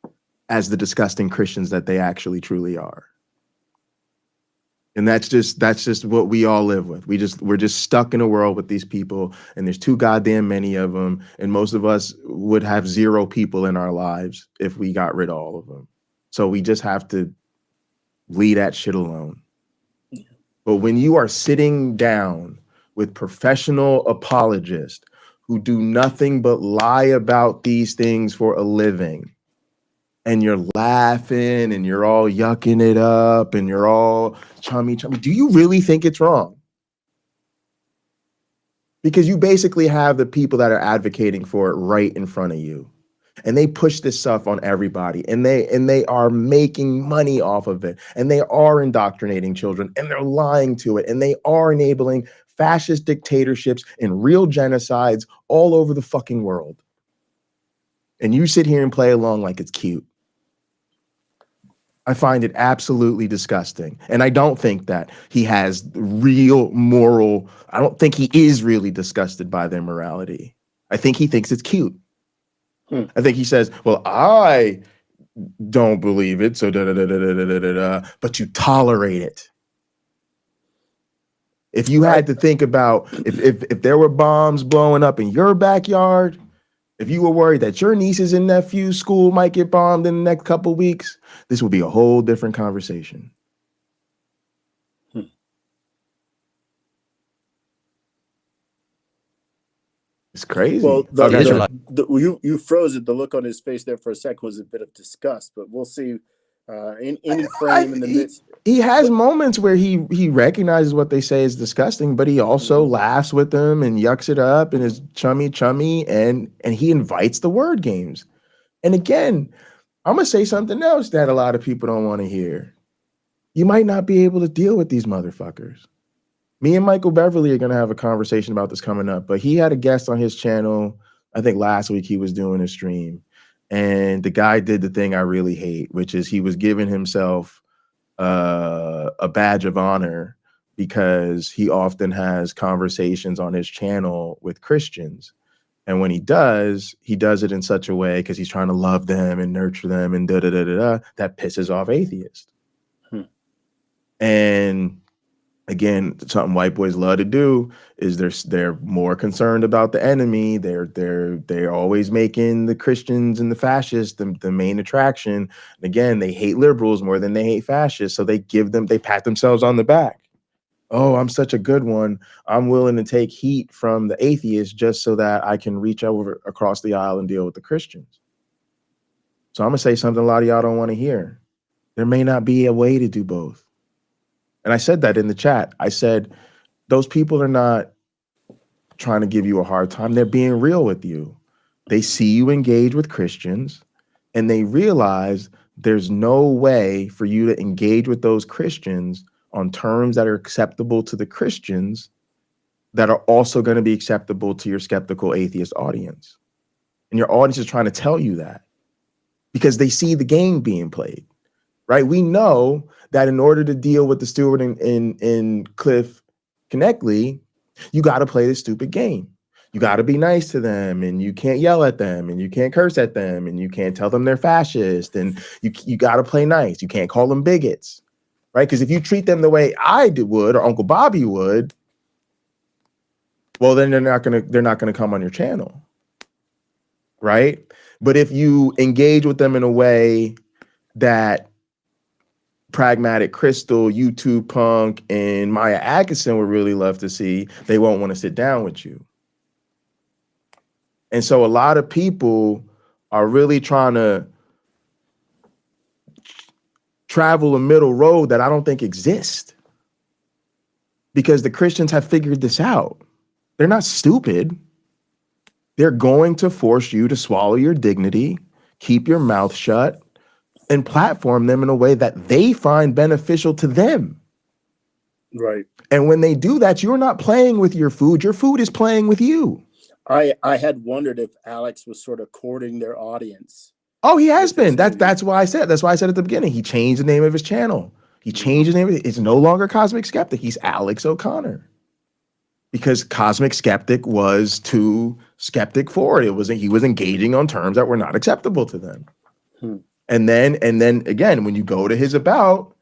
as the disgusting Christians that they actually truly are. And that's just what we all live with. We're just stuck in a world with these people, and there's too goddamn many of them. And most of us would have 0 people in our lives if we got rid of all of them. So we just have to leave that shit alone. But when you are sitting down with professional apologists who do nothing but lie about these things for a living, and you're laughing and you're all yucking it up and you're all chummy, do you really think it's wrong? Because you basically have the people that are advocating for it right in front of you. And they push this stuff on everybody, and they are making money off of it, and they are indoctrinating children, and they're lying to it, and they are enabling fascist dictatorships and real genocides all over the fucking world. And you sit here and play along like it's cute. I find it absolutely disgusting. And I don't think that he has real moral, I don't think he is really disgusted by their morality. I think he thinks it's cute. I think he says, well, I don't believe it, so but you tolerate it. If you had to think about if there were bombs blowing up in your backyard, if you were worried that your nieces and nephews' school might get bombed in the next couple of weeks, this would be a whole different conversation. It's crazy. Well, Okay. you froze it. The look on his face there for a second was a bit of disgust, but we'll see in any frame in the midst. He has moments where he recognizes what they say is disgusting, but he also laughs with them and yucks it up and is chummy, and he invites the word games. And again, I'm going to say something else that a lot of people don't want to hear. You might not be able to deal with these motherfuckers. Me and Michael Beverly are going to have a conversation about this coming up, but he had a guest on his channel. I think last week he was doing a stream, and the guy did the thing I really hate, which is he was giving himself a badge of honor because he often has conversations on his channel with Christians. And when he does it in such a way because he's trying to love them and nurture them and that pisses off atheists. And again, something white boys love to do is they're more concerned about the enemy. They're always making the Christians and the fascists the main attraction. And again, they hate liberals more than they hate fascists. So they pat themselves on the back. Oh, I'm such a good one. I'm willing to take heat from the atheists just so that I can reach over across the aisle and deal with the Christians. So I'm gonna say something a lot of y'all don't want to hear. There may not be a way to do both. And I said that in the chat. I said, those people are not trying to give you a hard time. They're being real with you. They see you engage with Christians, and they realize there's no way for you to engage with those Christians on terms that are acceptable to the Christians that are also going to be acceptable to your skeptical atheist audience. And your audience is trying to tell you that because they see the game being played. Right? We know that in order to deal with the steward in Cliff Connectley, you got to play this stupid game. You got to be nice to them, and you can't yell at them, and you can't curse at them, and you can't tell them they're fascist, and you got to play nice. You can't call them bigots, right? Because if you treat them the way I would or Uncle Bobby would, well, then they're not gonna come on your channel. right? But if you engage with them in a way that Pragmatic Crystal, YouTube Punk, and Maya Adkisson would really love to see, they won't want to sit down with you. And so a lot of people are really trying to travel a middle road that I don't think exists, because the Christians have figured this out. They're not stupid. They're going to force you to swallow your dignity, keep your mouth shut, and platform them in a way that they find beneficial to them. Right. And when they do that, you're not playing with your food is playing with you. I had wondered if Alex was sort of courting their audience. Oh, he has been. That's why I said at the beginning, he changed the name of his channel. He changed his name. It's no longer Cosmic Skeptic. He's Alex O'Connor. Because Cosmic Skeptic was too skeptic forward. He was engaging on terms that were not acceptable to them. And then again, when you go to his about,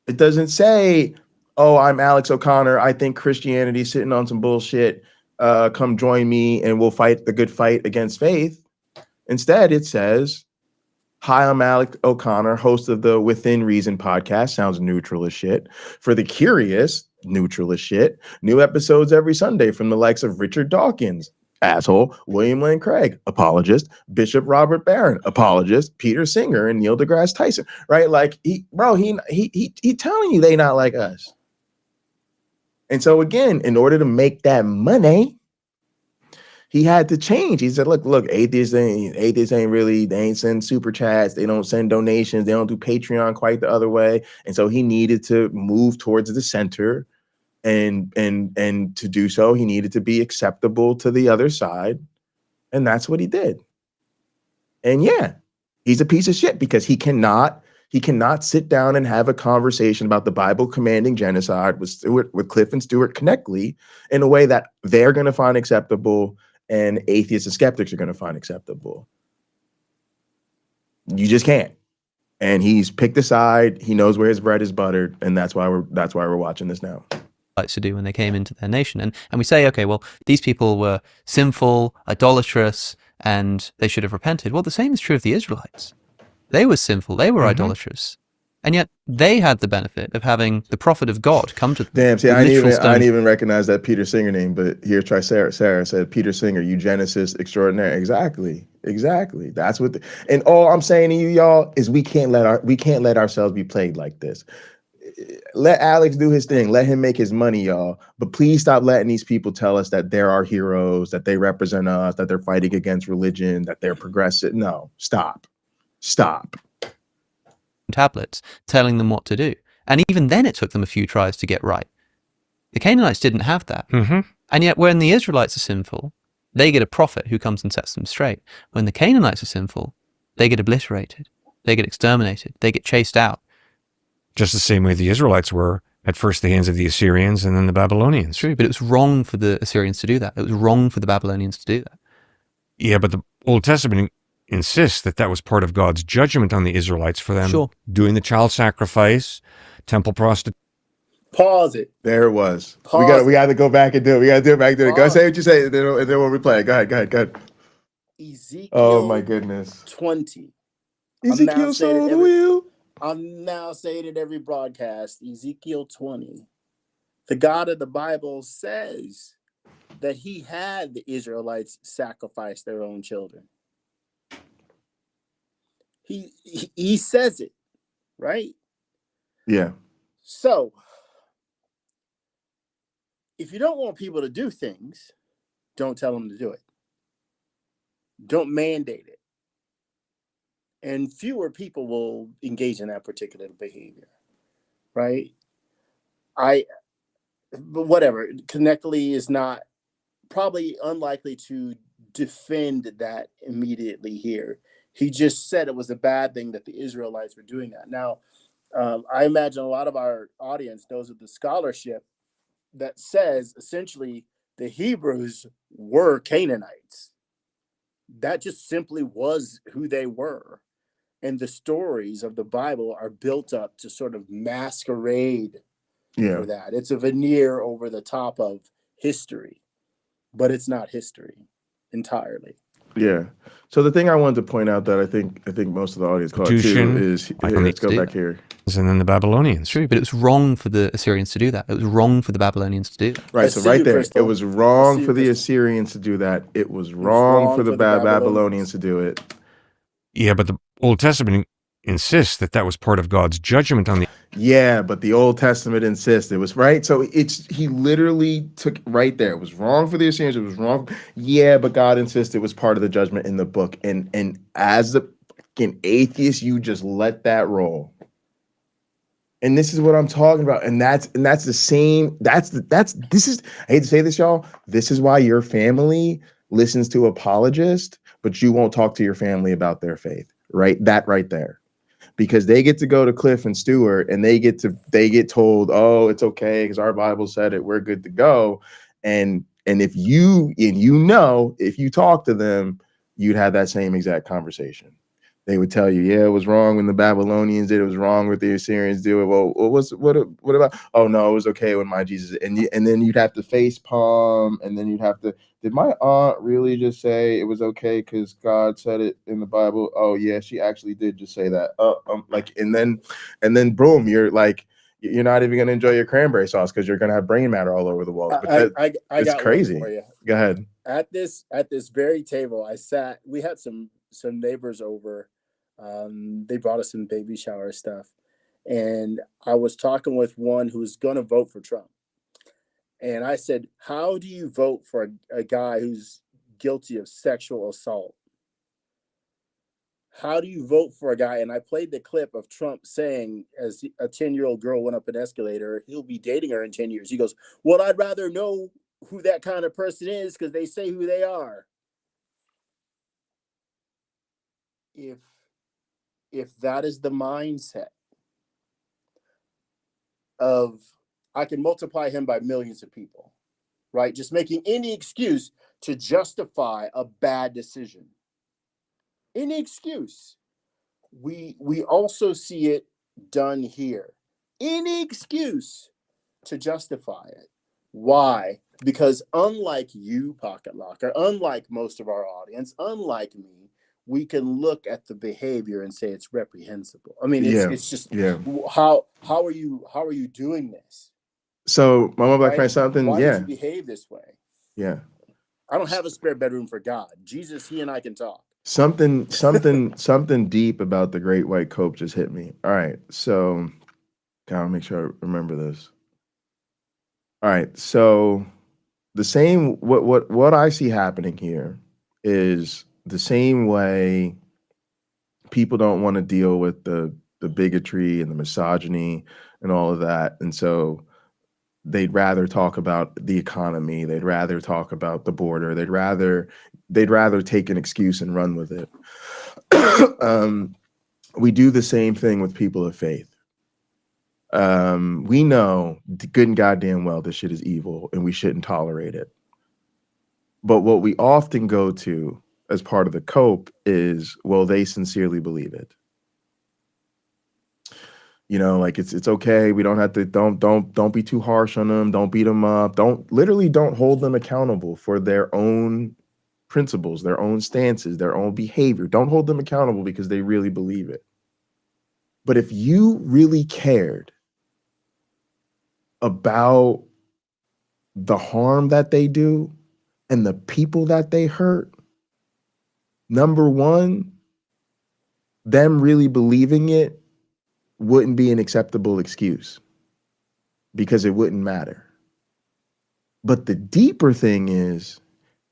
it doesn't say, oh, I'm Alex O'Connor. I think Christianity's sitting on some bullshit. Come join me and we'll fight the good fight against faith. Instead, it says, hi, I'm Alex O'Connor, host of the Within Reason podcast. Sounds neutral as shit. For the curious, neutral as shit. New episodes every Sunday from the likes of Richard Dawkins, asshole, William Lane Craig, apologist, Bishop Robert Barron, apologist, Peter Singer, and Neil deGrasse Tyson. Right? Like, he telling you they not like us. And so again, in order to make that money, he had to change. He said, look, atheists ain't really, they ain't send super chats. They don't send donations. They don't do Patreon quite the other way. And so he needed to move towards the center, and to do so, he needed to be acceptable to the other side. And that's what he did. And yeah, he's a piece of shit because he cannot sit down and have a conversation about the Bible commanding genocide with Cliff and Stuart Connectly in a way that they're going to find acceptable and atheists and skeptics are going to find acceptable. You just can't. And he's picked a side. He knows where his bread is buttered, and that's why we're watching this now. To do when they came into their nation, and we say, okay, well, these people were sinful, idolatrous, and they should have repented. Well, the same is true of the Israelites. They were sinful, they were idolatrous, and yet they had the benefit of having the prophet of God come to them. Damn, see, I didn't even recognize that Peter Singer name, but here, try Sarah said, Peter Singer, eugenicist extraordinaire. Exactly. That's what. And all I'm saying to you, y'all, is we can't let ourselves be played like this. Let Alex do his thing. Let him make his money, y'all. But please stop letting these people tell us that they're our heroes, that they represent us, that they're fighting against religion, that they're progressive. No, stop. Tablets telling them what to do. And even then it took them a few tries to get right. The Canaanites didn't have that. And yet when the Israelites are sinful, they get a prophet who comes and sets them straight. When the Canaanites are sinful, they get obliterated. They get exterminated. They get chased out. Just the same way the Israelites were at first the hands of the Assyrians and then the Babylonians. True, but it was wrong for the Assyrians to do that. It was wrong for the Babylonians to do that. Yeah, but the Old Testament insists that was part of God's judgment on the Israelites for them doing the child sacrifice, temple prostitution. Pause it. There it was. Pause we got to go back and do it. We got to do it back to it. Go say what you say, and then we'll replay it. Go ahead. Ezekiel. Oh my goodness. 20. Ezekiel saw the wheel. I'm now saying it every broadcast. Ezekiel 20. The God of the Bible says that he had the Israelites sacrifice their own children. He says it, right? Yeah. So, if you don't want people to do things, don't tell them to do it. Don't mandate it. And fewer people will engage in that particular behavior, right? But whatever, Connectly is not probably unlikely to defend that immediately here. He just said it was a bad thing that the Israelites were doing that. Now, I imagine a lot of our audience knows of the scholarship that says essentially the Hebrews were Canaanites. That just simply was who they were. And the stories of the Bible are built up to sort of masquerade for that. It's a veneer over the top of history, but it's not history entirely. Yeah. So the thing I wanted to point out that I think most of the audience caught too is here, let's go back here. And then the Babylonians. True, but it was wrong for the Assyrians to do that. It was wrong for the Babylonians to do that. Right. So right there, it was wrong for the Assyrians to do that. It was wrong for the Babylonians to do it. Yeah, but the Old Testament insists that that was part of God's judgment on the. Yeah, but the Old Testament insists it was right. So he literally took right there. It was wrong for the Assyrians. It was wrong. Yeah, but God insists it was part of the judgment in the book. And as the fucking atheist, you just let that roll. And this is what I'm talking about. And that's the same. This is, I hate to say this, y'all. This is why your family listens to apologists, but you won't talk to your family about their faith. Right? That right there. Because they get to go to Cliff and Stewart and they get told, oh, it's okay because our Bible said it, we're good to go. And if you talk to them, you'd have that same exact conversation. They would tell you, yeah, it was wrong when the Babylonians did it. It was wrong with the Assyrians do it. Well, what about? Oh no, it was okay when my Jesus. And then you'd have to face palm, and then you'd have to. Did my aunt really just say it was okay because God said it in the Bible? Oh yeah, she actually did just say that. And then boom, you're like, you're not even gonna enjoy your cranberry sauce because you're gonna have brain matter all over the walls. But it's crazy. Go ahead. At this very table, we had some neighbors over. They brought us some baby shower stuff, and I was talking with one who's going to vote for Trump, and I said, how do you vote for a guy who's guilty of sexual assault? How do you vote for a guy? And I played the clip of Trump saying, as a 10-year-old girl went up an escalator, he'll be dating her in 10 years. He goes, well, I'd rather know who that kind of person is because they say who they are. If that is the mindset of, I can multiply him by millions of people, right? Just making any excuse to justify a bad decision. Any excuse. We also see it done here. Any excuse to justify it. Why? Because unlike you, Pocket Locker, unlike most of our audience, unlike me, we can look at the behavior and say it's reprehensible. I mean, it's just how are you doing this? So MyOneBlack Friend, something. Why did you behave this way? Yeah. I don't have a spare bedroom for God. Jesus, he and I can talk. Something deep about the Great White Cope just hit me. All right, so gotta make sure I remember this. All right, so the same what I see happening here is the same way people don't want to deal with the bigotry and the misogyny and all of that. And so they'd rather talk about the economy. They'd rather talk about the border. They'd rather take an excuse and run with it. We do the same thing with people of faith. We know good and goddamn well this shit is evil and we shouldn't tolerate it. But what we often go to as part of the cope is, well, they sincerely believe it. You know, like it's okay. We don't have to, don't be too harsh on them. Don't beat them up. Don't hold them accountable for their own principles, their own stances, their own behavior. Don't hold them accountable because they really believe it. But if you really cared about the harm that they do and the people that they hurt, number one, them really believing it wouldn't be an acceptable excuse because it wouldn't matter. But the deeper thing is,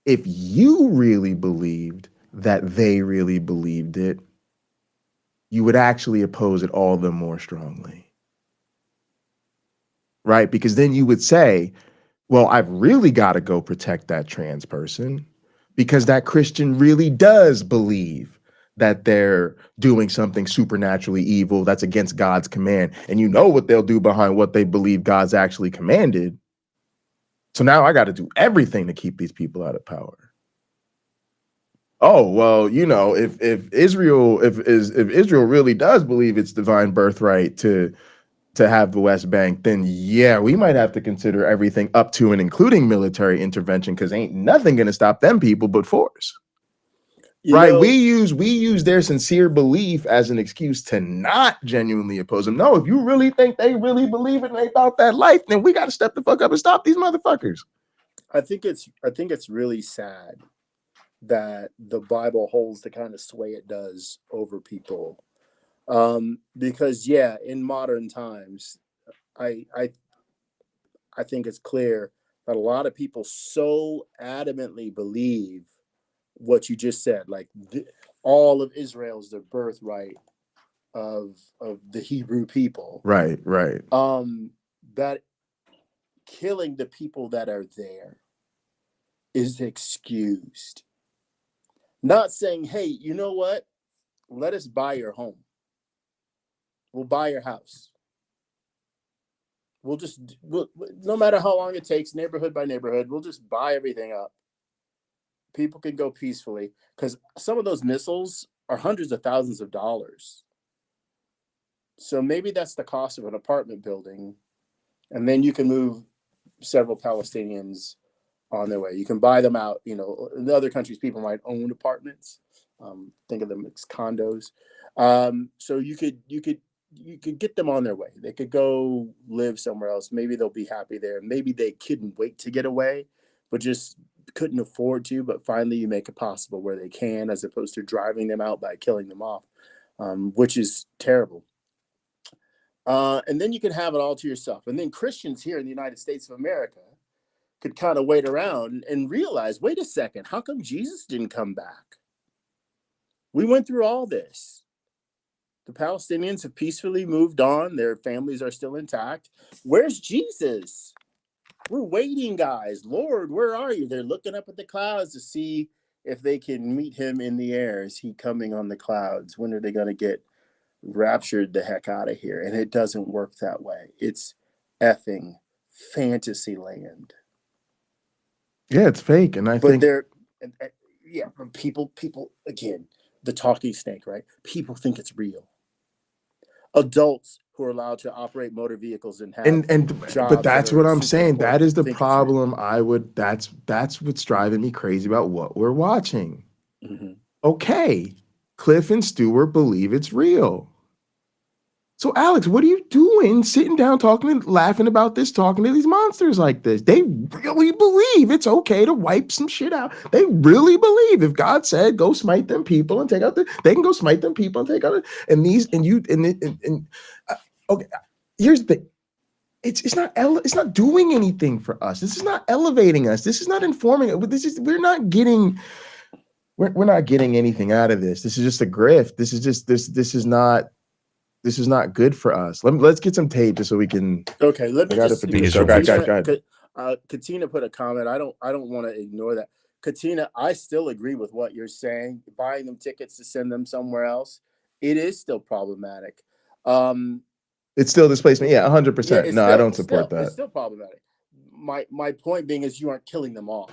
if you really believed that they really believed it, you would actually oppose it all the more strongly. Right? Because then you would say, well, I've really got to go protect that trans person because that Christian really does believe that they're doing something supernaturally evil that's against God's command. And you know what they'll do behind what they believe God's actually commanded. So now I got to do everything to keep these people out of power. Oh, well, you know, if Israel really does believe it's divine birthright to have the West Bank, then yeah, we might have to consider everything up to and including military intervention because ain't nothing going to stop them people but force. Right. We use their sincere belief as an excuse to not genuinely oppose them. No, if you really think they really believe it and they about that life, then we got to step the fuck up and stop these motherfuckers. I think it's really sad that the Bible holds the kind of sway it does over people. Because in modern times, I think it's clear that a lot of people so adamantly believe what you just said, like all of Israel is the birthright of the Hebrew people. Right. That killing the people that are there is excused. Not saying, hey, you know what? Let us buy your home. We'll buy your house. We'll no matter how long it takes, neighborhood by neighborhood, we'll just buy everything up. People can go peacefully, because some of those missiles are hundreds of thousands of dollars. So maybe that's the cost of an apartment building. And then you can move several Palestinians on their way. You can buy them out. You know, in other countries, people might own apartments. Think of them as condos. So you could get them on their way. They could go live somewhere else. Maybe they'll be happy there. Maybe they couldn't wait to get away, but just couldn't afford to. But finally, you make it possible where they can, as opposed to driving them out by killing them off, which is terrible. And then you can have it all to yourself. And then Christians here in the United States of America could kind of wait around and realize, wait a second, how come Jesus didn't come back? We went through all this. The Palestinians have peacefully moved on. Their families are still intact. Where's Jesus? We're waiting, guys. Lord, where are you? They're looking up at the clouds to see if they can meet him in the air. Is he coming on the clouds? When are they going to get raptured the heck out of here? And it doesn't work that way. It's effing fantasy land. Yeah, it's fake. And I think they're people again, the talking snake, right? People think it's real. Adults who are allowed to operate motor vehicles and have jobs, but that's what I'm saying. That is the think problem. That's what's driving me crazy about what we're watching. Mm-hmm. Okay, Cliff and Stewart believe it's real. So Alex, what are you doing sitting down talking and laughing about this, talking to these monsters like this? They really believe it's okay to wipe some shit out. They really believe if God said go smite them people and take out they can go smite them people and take out it. And these and you and okay, here's the thing. It's not doing anything for us. This is not elevating us. This is not informing us. We're not getting anything out of this. This is just a grift. This is not good for us. Let's get some tape just so we can. Okay, let me just. Katina put a comment. I don't want to ignore that. Katina, I still agree with what you're saying. Buying them tickets to send them somewhere else, it is still problematic. It's still displacement. Yeah, 100%. No, I don't support that. It's still problematic. My point being is you aren't killing them off.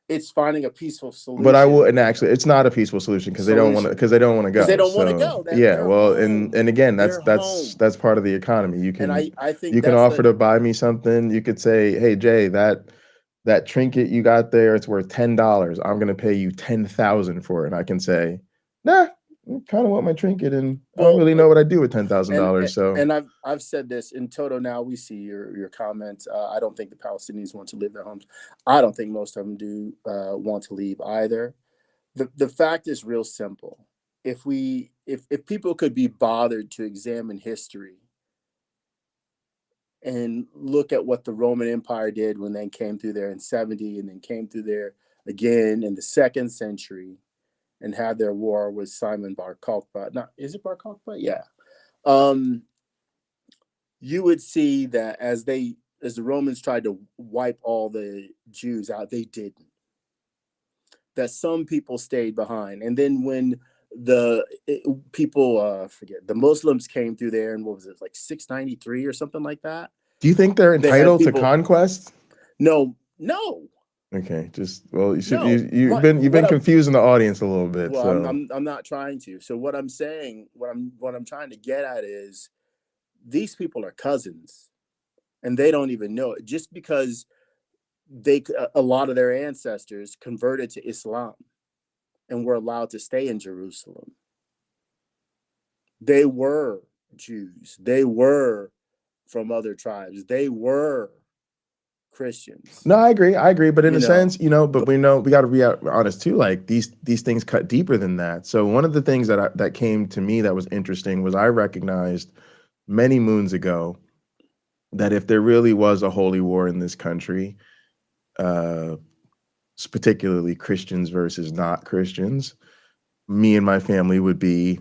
It's finding a peaceful solution. But I wouldn't actually. It's not a peaceful solution because they don't want to. Because they don't want to go. Because they don't want to go. Yeah. Well, and again, that's part of the economy. You can. And I think you can offer to buy me something. You could say, "Hey Jay, that trinket you got there, it's worth $10. I'm gonna pay you $10,000 for it." And I can say, "Nah, I kind of want my trinket, and I don't really know what I do with $10,000." So, and I've said this in Toto. Now we see your comments. I don't think the Palestinians want to leave their homes. I don't think most of them do want to leave either. The fact is real simple. If people could be bothered to examine history and look at what the Roman Empire did when they came through there in 70 and then came through there again in the 2nd century. And had their war with Simon Bar Kokhba. Is it Bar Kokhba? Yeah. You would see that as the Romans tried to wipe all the Jews out, they didn't. That some people stayed behind. And then when the Muslims came through there, and what was it, like 693 or something like that? Do you think they're entitled to conquest? No. Okay, you've been confusing the audience a little bit. Well, so. I'm not trying to. So what I'm saying, what I'm trying to get at is these people are cousins, and they don't even know it. Just because a lot of their ancestors converted to Islam, and were allowed to stay in Jerusalem. They were Jews. They were from other tribes. They were Christians. No, I agree. But in a sense, but we know we got to be honest too. Like these things cut deeper than that. So one of the things that came to me that was interesting was I recognized many moons ago that if there really was a holy war in this country, particularly Christians versus not Christians, me and my family would be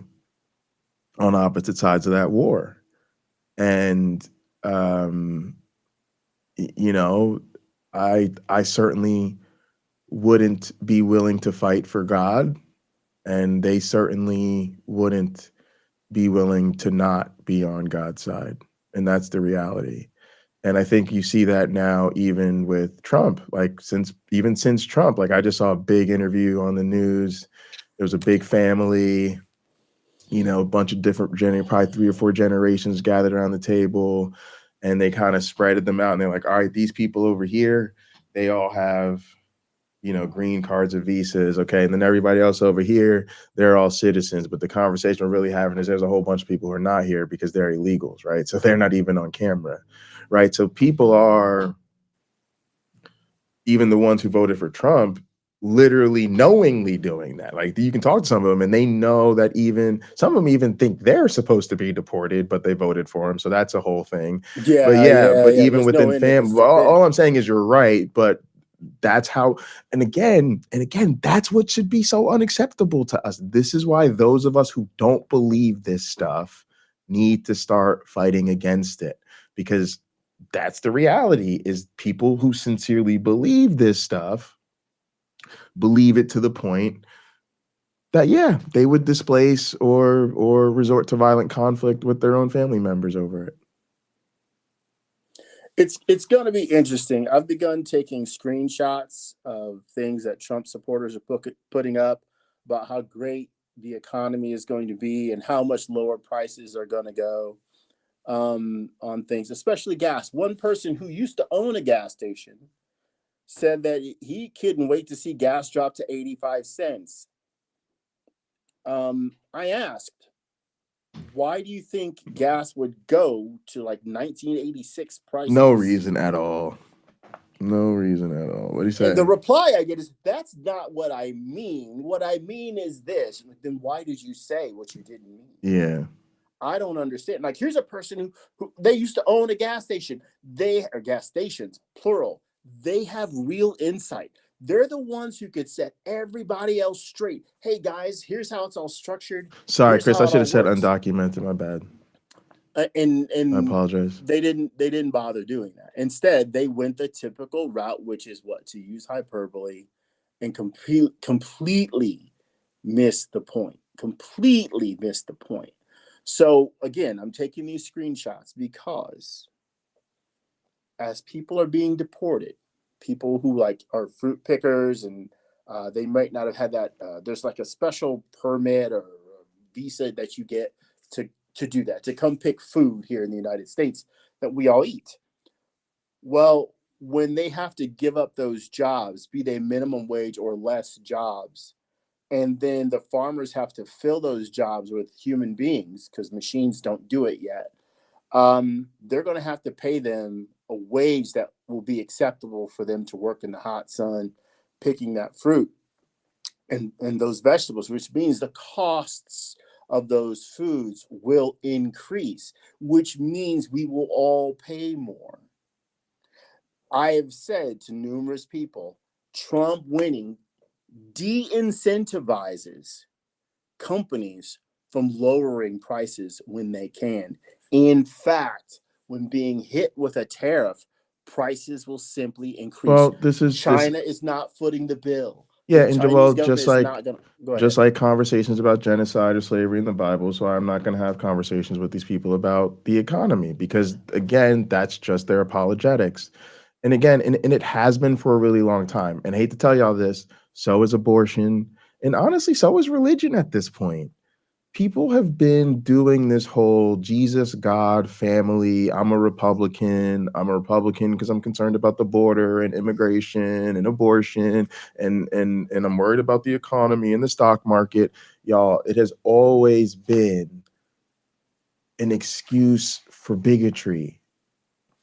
on opposite sides of that war. And I certainly wouldn't be willing to fight for God, and they certainly wouldn't be willing to not be on God's side. And that's the reality. And I think you see that now even with Trump, like since Trump, like I just saw a big interview on the news. There was a big family, a bunch of different probably 3 or 4 generations gathered around the table, and they kind of spreaded them out. And they're like, all right, these people over here, they all have, green cards or visas. Okay. And then everybody else over here, they're all citizens. But the conversation we're really having is there's a whole bunch of people who are not here because they're illegals, right? So they're not even on camera, right? So people are, even the ones who voted for Trump, literally knowingly doing that. Like you can talk to some of them and they know that some of them even think they're supposed to be deported, but they voted for him. So that's a whole thing. But even within family, all I'm saying is you're right, but that's how, and again, that's what should be so unacceptable to us. This is why those of us who don't believe this stuff need to start fighting against it, because that's the reality. Is people who sincerely believe this stuff believe it to the point that they would displace or resort to violent conflict with their own family members over it. It's going to be interesting. I've begun taking screenshots of things that Trump supporters are putting up about how great the economy is going to be and how much lower prices are going to go on things, especially gas. One person who used to own a gas station said that he couldn't wait to see gas drop to 85 cents. I asked, why do you think gas would go to like 1986 prices? No reason at all. What do you say? And the reply I get is, that's not what I mean. What I mean is this. Then why did you say what you didn't mean? Yeah. I don't understand. Like, here's a person who they used to own a gas station. They are gas stations, plural. They have real insight. They're the ones who could set everybody else straight. Hey guys, here's how it's all structured. Sorry, Chris, I should have said undocumented. My bad. And I apologize. They didn't bother doing that. Instead, they went the typical route, which is what? To use hyperbole and completely miss the point. So again, I'm taking these screenshots because as people are being deported, people who like are fruit pickers and they might not have had that. There's like a special permit or visa that you get to do that, to come pick food here in the United States that we all eat. Well, when they have to give up those jobs, be they minimum wage or less jobs, and then the farmers have to fill those jobs with human beings because machines don't do it yet, they're going to have to pay them a wage that will be acceptable for them to work in the hot sun picking that fruit and those vegetables, which means the costs of those foods will increase, which means we will all pay more. I have said to numerous people, Trump winning de-incentivizes companies from lowering prices when they can. In fact, when being hit with a tariff, prices will simply increase. Well, China is not footing the bill. Yeah, and well, just like conversations about genocide or slavery in the Bible, so I'm not going to have conversations with these people about the economy because, again, that's just their apologetics. And again, and it has been for a really long time. And I hate to tell y'all this, so is abortion. And honestly, so is religion at this point. people have been doing this whole Jesus, God, family. I'm a Republican because I'm concerned about the border and immigration and abortion and I'm worried about the economy and the stock market. Y'all, it has always been an excuse for bigotry.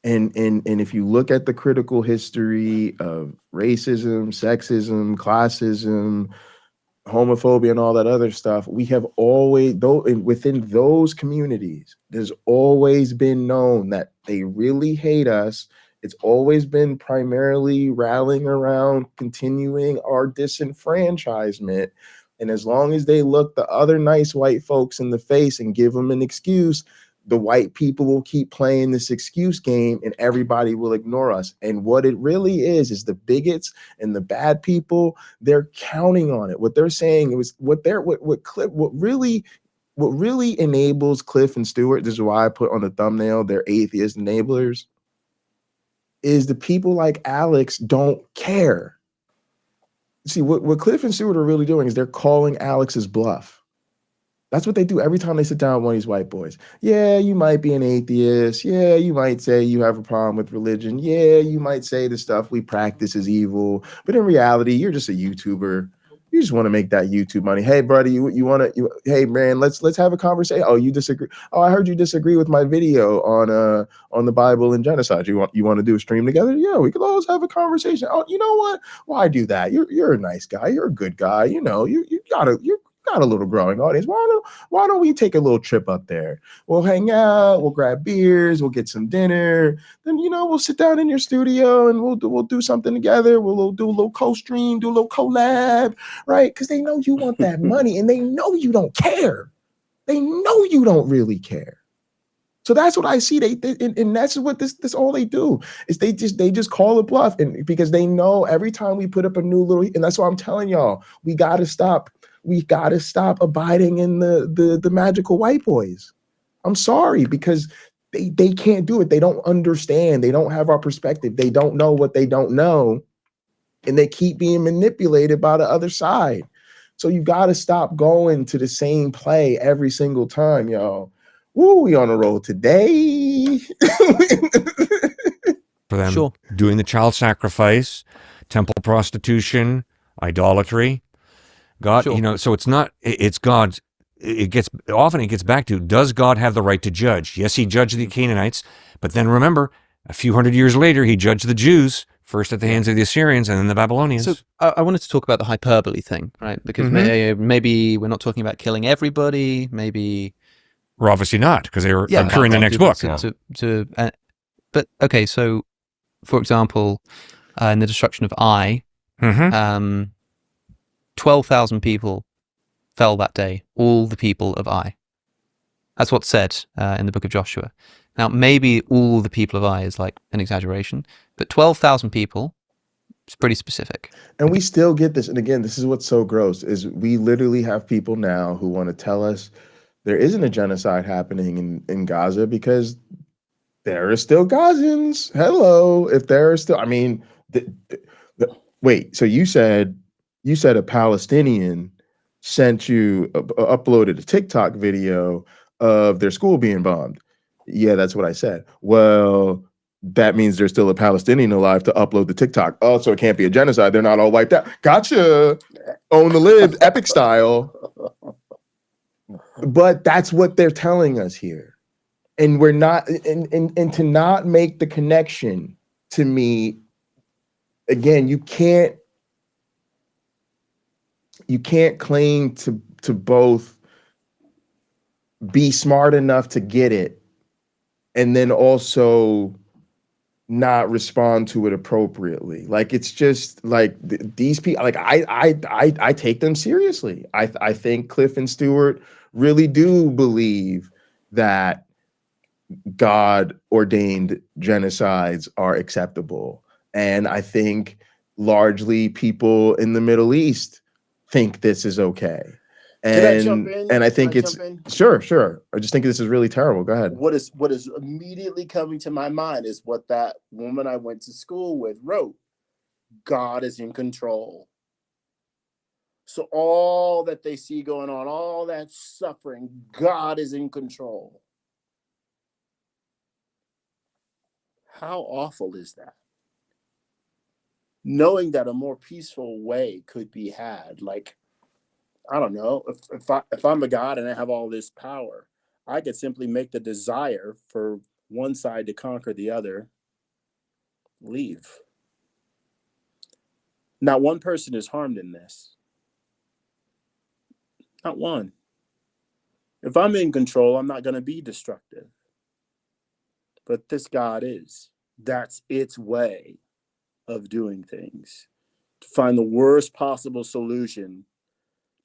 And if you look at the critical history of racism, sexism, classism, homophobia, and all that other stuff, we have always, though, within those communities, there's always been known that they really hate us. It's always been primarily rallying around continuing our disenfranchisement. And as long as they look the other nice white folks in the face and give them an excuse, the white people will keep playing this excuse game and everybody will ignore us. And what it really is the bigots and the bad people, they're counting on it. What they're saying was what really enables Cliff and Stewart, this is why I put on the thumbnail, they're atheist enablers, is the people like Alex don't care. See, what Cliff and Stewart are really doing is they're calling Alex's bluff. That's what they do every time they sit down with one of these white boys. Yeah, you might be an atheist. Yeah, you might say you have a problem with religion. Yeah, you might say the stuff we practice is evil. But in reality, you're just a YouTuber. You just want to make that YouTube money. Hey, buddy, hey man, let's have a conversation. Oh, you disagree? Oh, I heard you disagree with my video on the Bible and genocide. You want to do a stream together? Yeah, we could always have a conversation. Oh, you know what? Why do that? You're a nice guy. You're a good guy. You know, you got a little growing audience. Why don't we take a little trip up there? We'll hang out, we'll grab beers, we'll get some dinner. Then, we'll sit down in your studio and we'll do something together. We'll do a little co-stream, do a little collab, right? Because they know you want that money and they know you don't care. They know you don't really care. So that's what I see. And that's what this all they do is they just call a bluff, and because they know every time we put up a new little, and that's why I'm telling y'all, we gotta stop abiding in the magical white boys. I'm sorry, because they can't do it. They don't understand. They don't have our perspective. They don't know what they don't know, and they keep being manipulated by the other side. So you got to stop going to the same play every single time, y'all. Woo, we on a roll today. For them doing the child sacrifice, temple prostitution, idolatry. God, so it's God's. It gets back to, does God have the right to judge? Yes, he judged the Canaanites, but then remember, a few hundred years later, he judged the Jews, first at the hands of the Assyrians and then the Babylonians. So I wanted to talk about the hyperbole thing, right? Because maybe we're not talking about killing everybody. Maybe we're obviously not, because they were occur in the next book. But okay, so for example, in the destruction of Ai, 12,000 people fell that day, all the people of Ai. That's what's said in the book of Joshua. Now, maybe all the people of Ai is like an exaggeration, but 12,000 people is pretty specific. And we still get this. And again, this is what's so gross, is we literally have people now who want to tell us there isn't a genocide happening in Gaza because there are still Gazans. Hello. If there are still, I mean, wait, so you said a Palestinian sent you, uploaded a TikTok video of their school being bombed. Yeah, that's what I said. Well, that means there's still a Palestinian alive to upload the TikTok. Oh, so it can't be a genocide. They're not all wiped out. Gotcha. Own the libs, epic style. But that's what they're telling us here. And we're not, and to not make the connection, to me, again, you can't claim to both be smart enough to get it and then also not respond to it appropriately. Like, it's just like these people, like I take them seriously. I think Cliff and Stewart really do believe that God ordained genocides are acceptable. And I think largely people in the Middle East think this is okay. And I think it's sure. I just think this is really terrible. Go ahead. What is immediately coming to my mind is what that woman I went to school with wrote. God is in control. So all that they see going on, all that suffering, God is in control. How awful is that? Knowing that a more peaceful way could be had. Like, I don't know, if I'm a God and I have all this power, I could simply make the desire for one side to conquer the other leave. Not one person is harmed in this. Not one. If I'm in control, I'm not going to be destructive. But this God is. That's its way of doing things. To find the worst possible solution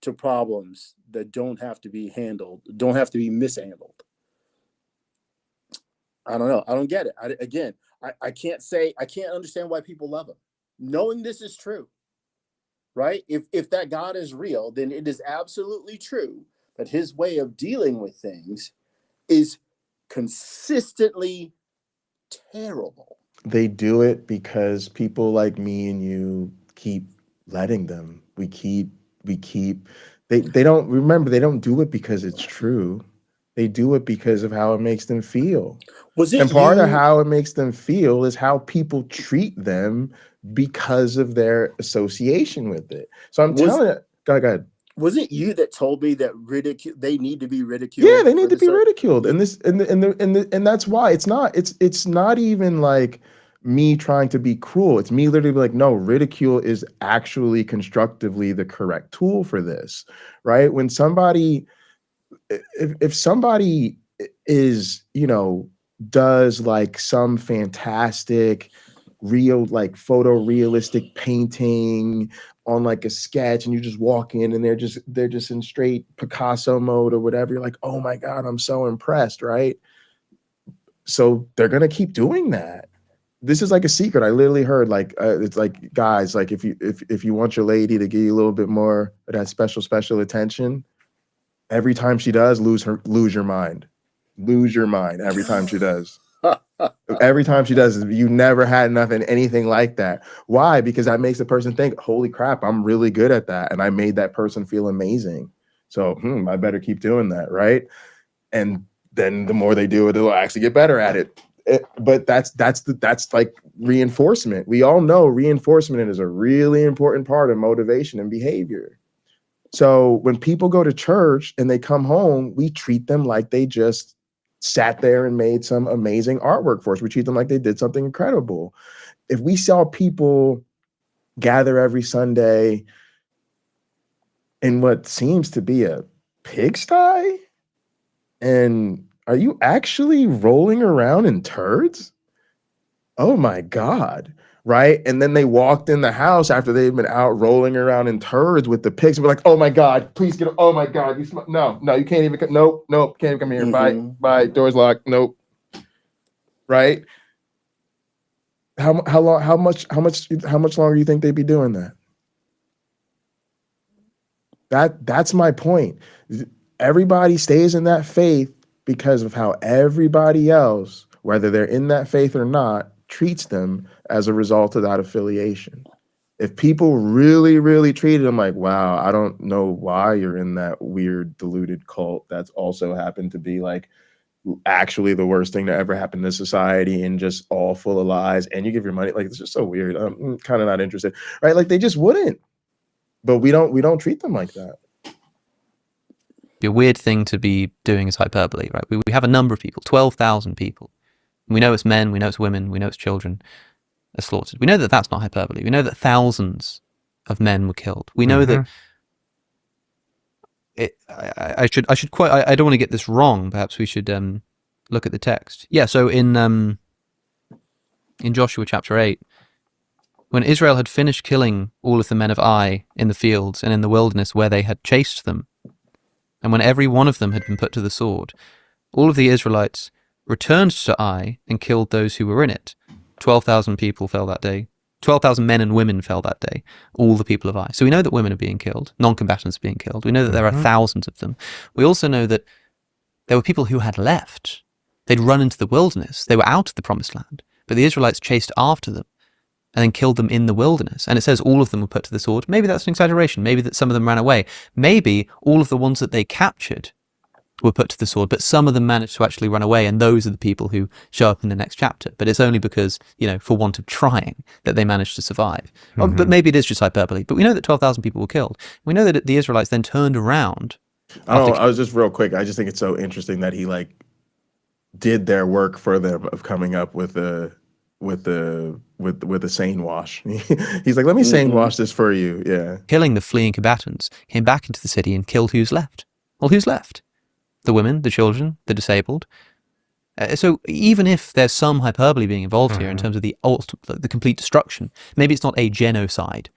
to problems that don't have to be handled, don't have to be mishandled. I don't know. I don't get it. I can't understand why people love him. Knowing this is true, right? If that God is real, then it is absolutely true that his way of dealing with things is consistently terrible. They do it because people like me and you keep letting them. They don't, remember, they don't do it because it's true. They do it because of how it makes them feel. And part of how it makes them feel is how people treat them because of their association with it. So I'm telling you, go ahead. Was it you that told me that they need to be ridiculed? Yeah, they need to be ridiculed. And that's why it's not even like me trying to be cruel. It's me literally like, no, ridicule is actually constructively the correct tool for this, right? When somebody, if somebody is, does like some fantastic real, like photorealistic painting on like a sketch, and you just walk in and they're just in straight Picasso mode or whatever, you're like, oh my God, I'm so impressed, right? So they're gonna keep doing that. This is like a secret. I literally heard like it's like, guys, like if you want your lady to give you a little bit more of that special attention, every time she does, lose your mind. Lose your mind every time she does. Every time she does, you never had nothing, anything like that. Why? Because that makes the person think, holy crap, I'm really good at that. And I made that person feel amazing. So I better keep doing that, right? And then the more they do it, they'll actually get better at it. But that's like reinforcement. We all know reinforcement is a really important part of motivation and behavior. So when people go to church and they come home, we treat them like they just sat there and made some amazing artwork for us. We treat them like they did something incredible. If we saw people gather every Sunday in what seems to be a pigsty, and are you actually rolling around in turds? Oh my God. Right? And then they walked in the house after they've been out rolling around in turds with the pigs and we're like, oh my God, please get, oh my God, no, you can't even, nope, can't even come here. Bye, doors locked, nope. Right? How much longer do you think they'd be doing that? That's my point. Everybody stays in that faith because of how everybody else, whether they're in that faith or not, treats them as a result of that affiliation. If people really, really treated them like, wow, I don't know why you're in that weird, deluded cult that's also happened to be like actually the worst thing to ever happen to society and just all full of lies, and you give your money, like, it's just so weird. I'm kind of not interested, right? Like, they just wouldn't. But we don't treat them like that. Be a weird thing to be doing is hyperbole, right? We have a number of people, 12,000 people. We know it's men, we know it's women, we know it's children are slaughtered. We know that that's not hyperbole. We know that thousands of men were killed. We know that I should quote, I don't want to get this wrong. Perhaps we should look at the text. Yeah, so in Joshua chapter 8, when Israel had finished killing all of the men of Ai in the fields and in the wilderness where they had chased them, and when every one of them had been put to the sword, all of the Israelites returned to Ai and killed those who were in it. 12,000 people fell that day. 12,000 men and women fell that day. All the people of Ai. So we know that women are being killed. Non-combatants are being killed. We know that there are thousands of them. We also know that there were people who had left. They'd run into the wilderness. They were out of the promised land. But the Israelites chased after them. and then killed them in the wilderness. And it says all of them were put to the sword. Maybe that's an exaggeration. Maybe that some of them ran away. Maybe all of the ones that they captured were put to the sword, but some of them managed to actually run away, and those are the people who show up in the next chapter. But it's only because, for want of trying, that they managed to survive. But maybe it is just hyperbole. But we know that 12,000 people were killed. We know that the Israelites then turned around. I was just real quick. I just think it's so interesting that he did their work for them of coming up with a sane wash. He's like, let me sane wash this for you. Yeah. Killing the fleeing combatants, came back into the city and killed who's left. Well, who's left? The women, the children, the disabled. So even if there's some hyperbole being involved here in terms of the complete destruction, maybe it's not a genocide,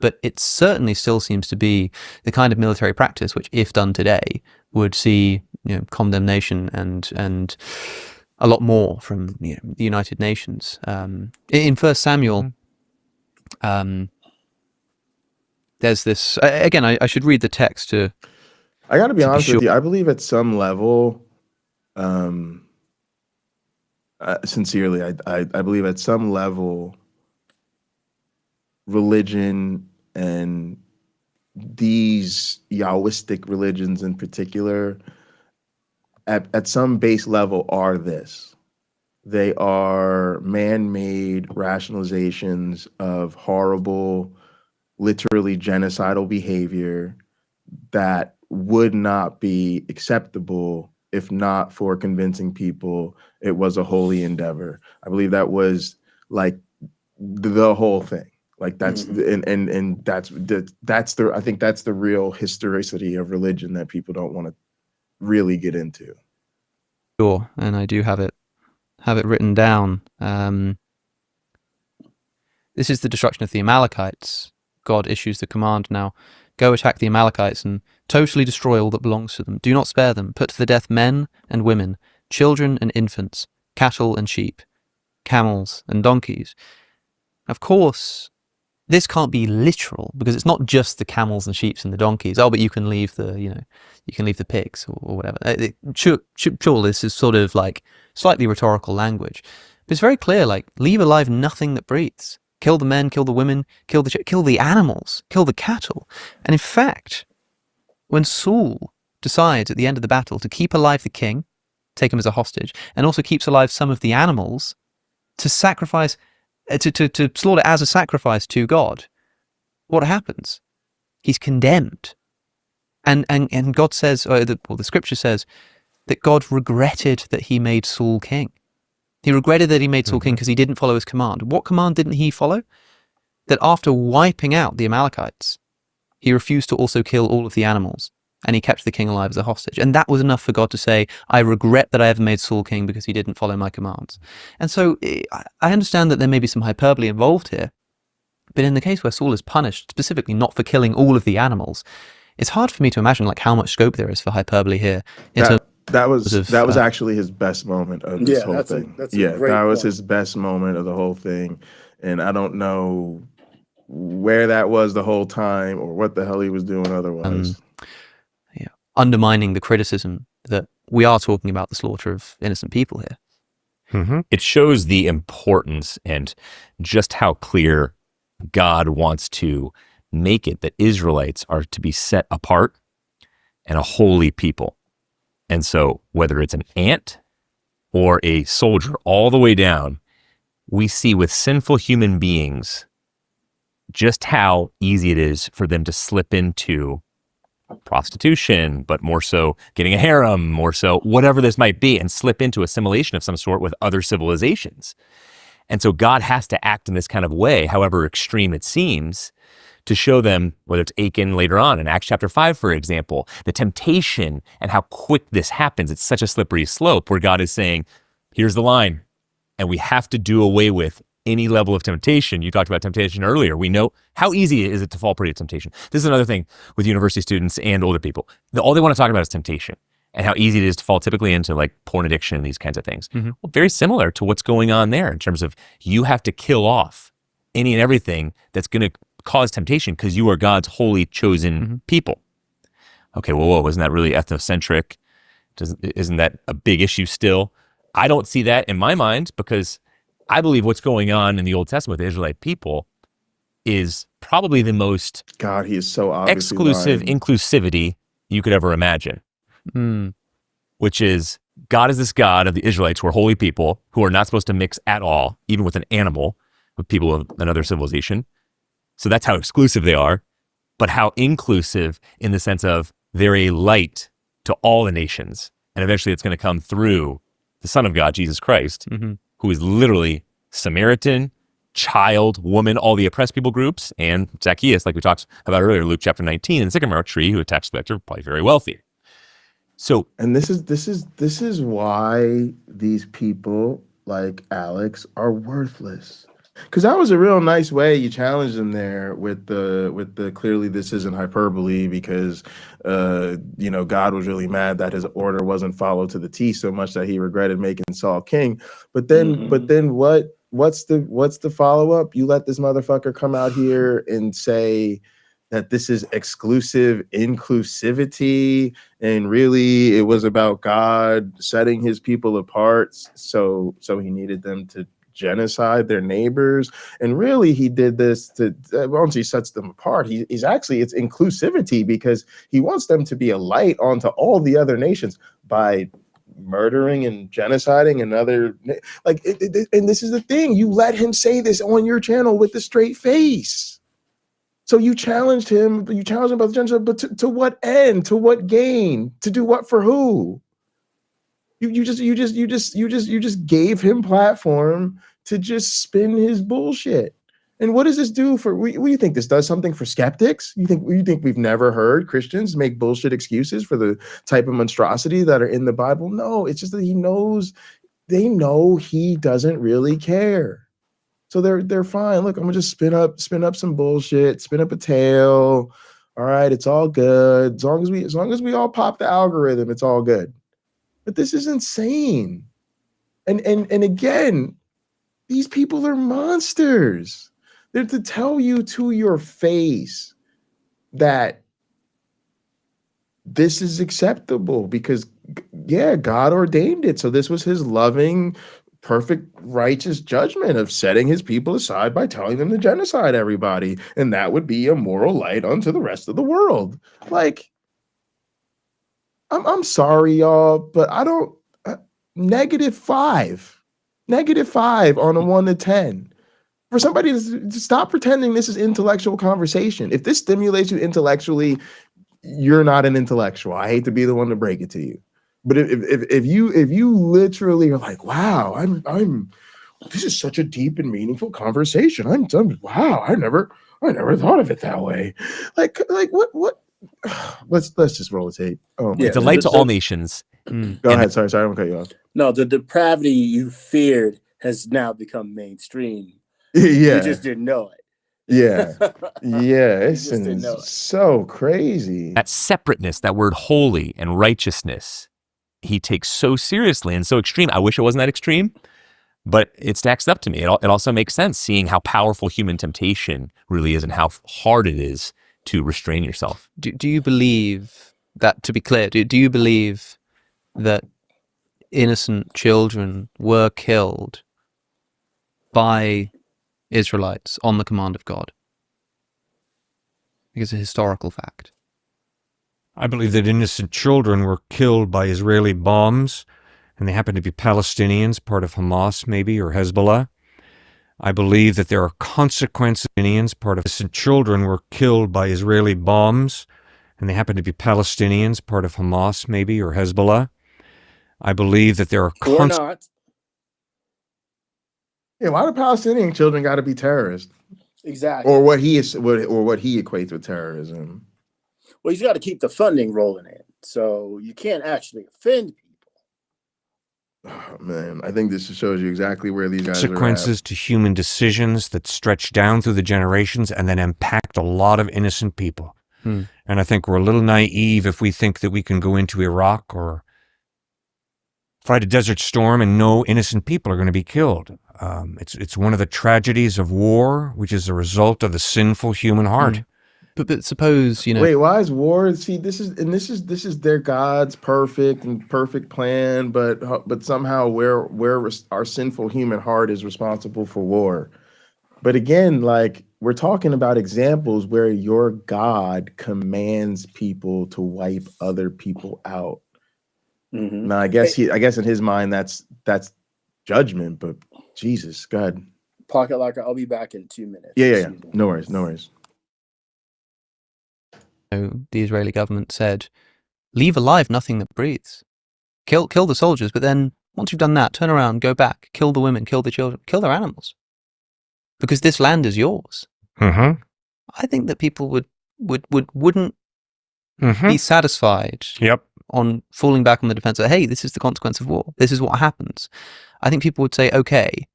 but it certainly still seems to be the kind of military practice which, if done today, would see condemnation and a lot more from the United Nations. In 1 Samuel, there's this. Again, I should read the text to. I got to be honest with you. I believe at some level, sincerely, I believe at some level, religion and these Yahwistic religions in particular, at some base level, are this. They are man-made rationalizations of horrible, literally genocidal behavior that would not be acceptable if not for convincing people it was a holy endeavor. I believe that was the whole thing. That's and that's the I think that's the real historicity of religion that people don't want to really get into. Sure, and I do have it written down. This is the destruction of the Amalekites. God issues the command now. Go attack the Amalekites and totally destroy all that belongs to them. Do not spare them. Put to the death men and women, children and infants, cattle and sheep, camels and donkeys. Of course, this can't be literal because it's not just the camels and sheep and the donkeys. Oh, but you can leave the pigs or whatever. Sure, this is sort of slightly rhetorical language, but it's very clear. Leave alive nothing that breathes. Kill the men, kill the women, kill the animals, kill the cattle. And in fact, when Saul decides at the end of the battle to keep alive the king, take him as a hostage, and also keeps alive some of the animals to sacrifice, to slaughter as a sacrifice to God, what happens? He's condemned. And God says, the scripture says, that God regretted that he made Saul king. He regretted that he made Saul king because he didn't follow his command. What command didn't he follow? That after wiping out the Amalekites, he refused to also kill all of the animals, and he kept the king alive as a hostage. And that was enough for God to say, I regret that I ever made Saul king because he didn't follow my commands. And so I understand that there may be some hyperbole involved here, but in the case where Saul is punished, specifically not for killing all of the animals, it's hard for me to imagine how much scope there is for hyperbole here. That was actually his best moment of this whole thing. That was his best moment of the whole thing. And I don't know where that was the whole time or what the hell he was doing otherwise. Undermining the criticism that we are talking about the slaughter of innocent people here. It shows the importance and just how clear God wants to make it that Israelites are to be set apart and a holy people. And so whether it's an ant or a soldier all the way down, we see with sinful human beings just how easy it is for them to slip into prostitution, but more so getting a harem, more so whatever this might be, and slip into assimilation of some sort with other civilizations. And so God has to act in this kind of way, however extreme it seems, to show them, whether it's Achan later on in Acts chapter 5, for example, the temptation and how quick this happens. It's such a slippery slope where God is saying, here's the line, and we have to do away with any level of temptation. You talked about temptation earlier. We know how easy is it to fall prey to temptation. This is another thing with university students and older people. All they want to talk about is temptation and how easy it is to fall typically into porn addiction and these kinds of things. Well, very similar to what's going on there in terms of you have to kill off any and everything that's going to cause temptation because you are God's holy chosen people. Okay, whoa, isn't that really ethnocentric? Isn't that a big issue still? I don't see that in my mind because I believe what's going on in the Old Testament with the Israelite people is probably the most God, he is so obviously exclusive lying. inclusivity you could ever imagine, which is God is this God of the Israelites who are holy people who are not supposed to mix at all, even with an animal, with people of another civilization. So that's how exclusive they are, but how inclusive in the sense of they're a light to all the nations. And eventually it's going to come through the Son of God, Jesus Christ, who is literally Samaritan, child, woman, all the oppressed people groups, and Zacchaeus, like we talked about earlier, Luke chapter 19, and the sycamore tree, who attached to the vector, probably very wealthy. So, And this is why these people like Alex are worthless. Because that was a real nice way you challenged him there with the clearly this isn't hyperbole because God was really mad that his order wasn't followed to the T so much that he regretted making Saul king. But then what's the follow up? You let this motherfucker come out here and say that this is exclusive inclusivity, and really it was about God setting his people apart, so he needed them to genocide their neighbors. And really he did this to once he sets them apart, he's actually, it's inclusivity because he wants them to be a light onto all the other nations by murdering and genociding another, like and this is the thing, you let him say this on your channel with a straight face. So you challenged him about the genocide, but to what end? To what gain? To do what for who? You just gave him platform to just spin his bullshit. And what does this do for? What do you think this does something for skeptics? You think we've never heard Christians make bullshit excuses for the type of monstrosity that are in the Bible? No, it's just that they know he doesn't really care. So they're fine. Look, I'm gonna just spin up some bullshit, spin up a tale. All right, it's all good. As long as we all pop the algorithm, it's all good. But this is insane. And again, these people are monsters. They're to tell you to your face that this is acceptable because, yeah, God ordained it. So this was his loving, perfect, righteous judgment of setting his people aside by telling them to genocide everybody. And that would be a moral light unto the rest of the world. Like, I'm sorry, y'all, but I don't, -5 on a 1 to 10. For somebody to stop pretending this is intellectual conversation. If this stimulates you intellectually, you're not an intellectual. I hate to be the one to break it to you. But if you literally are like, wow, I'm this is such a deep and meaningful conversation. I'm wow, I never thought of it that way. Like what let's just roll the tape. Oh my it's a light to all nations. Go ahead. Sorry, I'm gonna cut you off. No, the depravity you feared has now become mainstream. Yeah. You just didn't know it. Yeah. Yeah. It's just didn't know it. so crazy. That separateness, that word holy and righteousness, he takes so seriously and so extreme. I wish it wasn't that extreme, but it stacks up to me. It also makes sense seeing how powerful human temptation really is and how hard it is to restrain yourself. Do you believe that, to be clear, do you believe that innocent children were killed by Israelites on the command of God? Because it's a historical fact. I believe that innocent children were killed by Israeli bombs, and they happen to be Palestinians, part of Hamas maybe, or Hezbollah. I believe that there are consequences. Part of innocent children were killed by Israeli bombs, and they happen to be Palestinians, part of Hamas maybe, or Hezbollah. I believe that there are Or not. Yeah, why do Palestinian children got to be terrorists? Exactly. Or what he equates with terrorism. Well, he's got to keep the funding rolling in. So you can't actually offend people. Oh, man, I think this shows you exactly where these guys consequences to human decisions that stretch down through the generations and then impact a lot of innocent people. And I think we're a little naive if we think that we can go into Iraq or fight a desert storm and no innocent people are going to be killed. It's one of the tragedies of war, which is a result of the sinful human heart. But suppose, you know, Wait, why is war? See, this is their God's perfect plan, but somehow our sinful human heart is responsible for war. But again, like we're talking about examples where your God commands people to wipe other people out. Mhm. Now, I guess in his mind that's judgment, but Jesus, God. Pocket Locker, I'll be back in 2 minutes. Yeah. Excuse me. No worries. the Israeli government said, leave alive nothing that breathes. Kill the soldiers, but then once you've done that, turn around, go back, kill the women, kill the children, kill their animals. Because this land is yours. Mm-hmm. I think that people wouldn't Mm-hmm. be satisfied Yep. on falling back on the defense of, hey, this is the consequence of war. This is what happens. I think people would say, okay,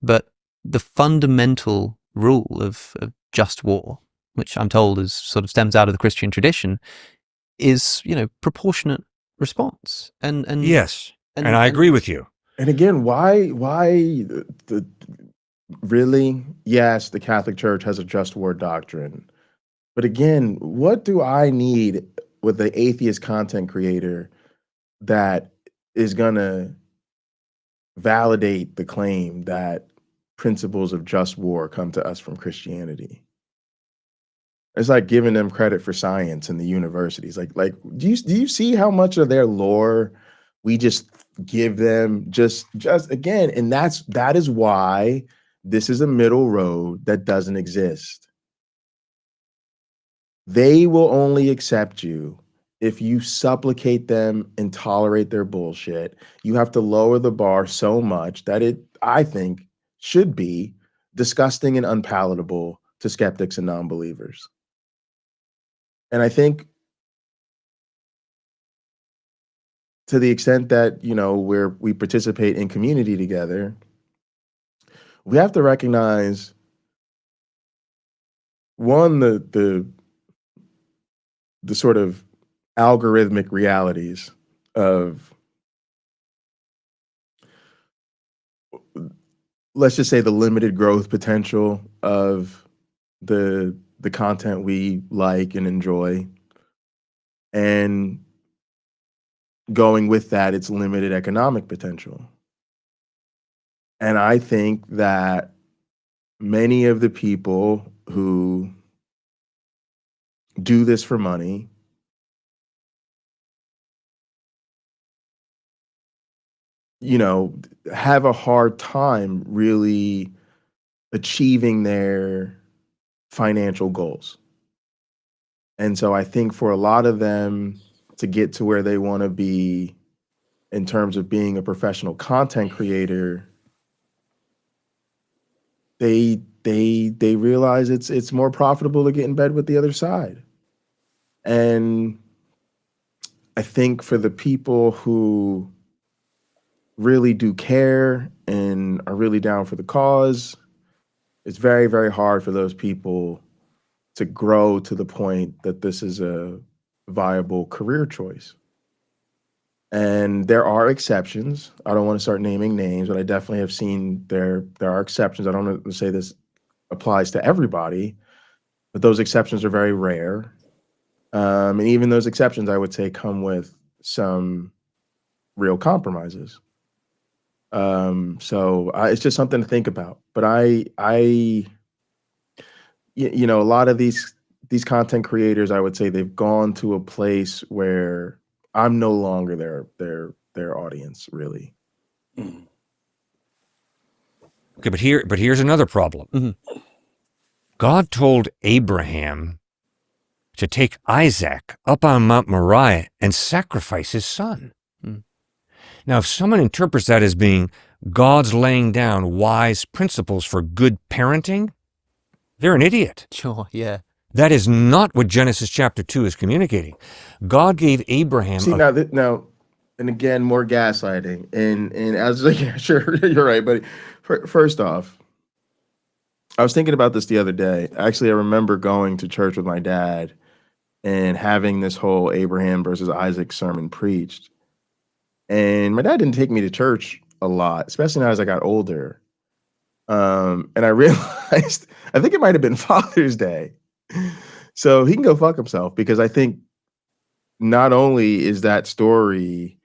but the fundamental rule of just war, which I'm told is sort of stems out of the Christian tradition, is, you know, proportionate response. And Yes. And I agree with you. And again, why the really? Yes, the Catholic Church has a just war doctrine. But again, what do I need with the atheist content creator that is going to validate the claim that principles of just war come to us from Christianity? It's like giving them credit for science in the universities. Like, do you see how much of their lore we just give them just again? And that is why this is a middle road that doesn't exist. They will only accept you if you supplicate them and tolerate their bullshit. You have to lower the bar so much that it, I think, should be disgusting and unpalatable to skeptics and non-believers. And I think to the extent that, you know, we participate in community together, we have to recognize, one, the sort of algorithmic realities of, let's just say, the limited growth potential of the content we like and enjoy, and going with that, its limited economic potential. And I think that many of the people who do this for money have a hard time really achieving their financial goals. And so I think for a lot of them to get to where they want to be in terms of being a professional content creator, they realize it's more profitable to get in bed with the other side. And I think for the people who really do care and are really down for the cause, it's very, very hard for those people to grow to the point that this is a viable career choice. And there are exceptions. I don't want to start naming names, but I definitely have seen there are exceptions. I don't want to say this applies to everybody, but those exceptions are very rare. And even those exceptions, I would say, come with some real compromises. So it's just something to think about. But a lot of these content creators, I would say, they've gone to a place where I'm no longer their audience, really. Mhm. Okay, but here's another problem. Mm-hmm. God told Abraham to take Isaac up on Mount Moriah and sacrifice his son. Now, if someone interprets that as being God's laying down wise principles for good parenting, they're an idiot. Sure, yeah. That is not what Genesis chapter 2 is communicating. God gave Abraham... See, now, and again, more gaslighting. And as yeah, sure, you're right, buddy. First off, I was thinking about this the other day. Actually, I remember going to church with my dad and having this whole Abraham versus Isaac sermon preached. And my dad didn't take me to church a lot, especially now as I got older. And I realized, I think it might have been Father's Day. So he can go fuck himself, because I think not only is that story,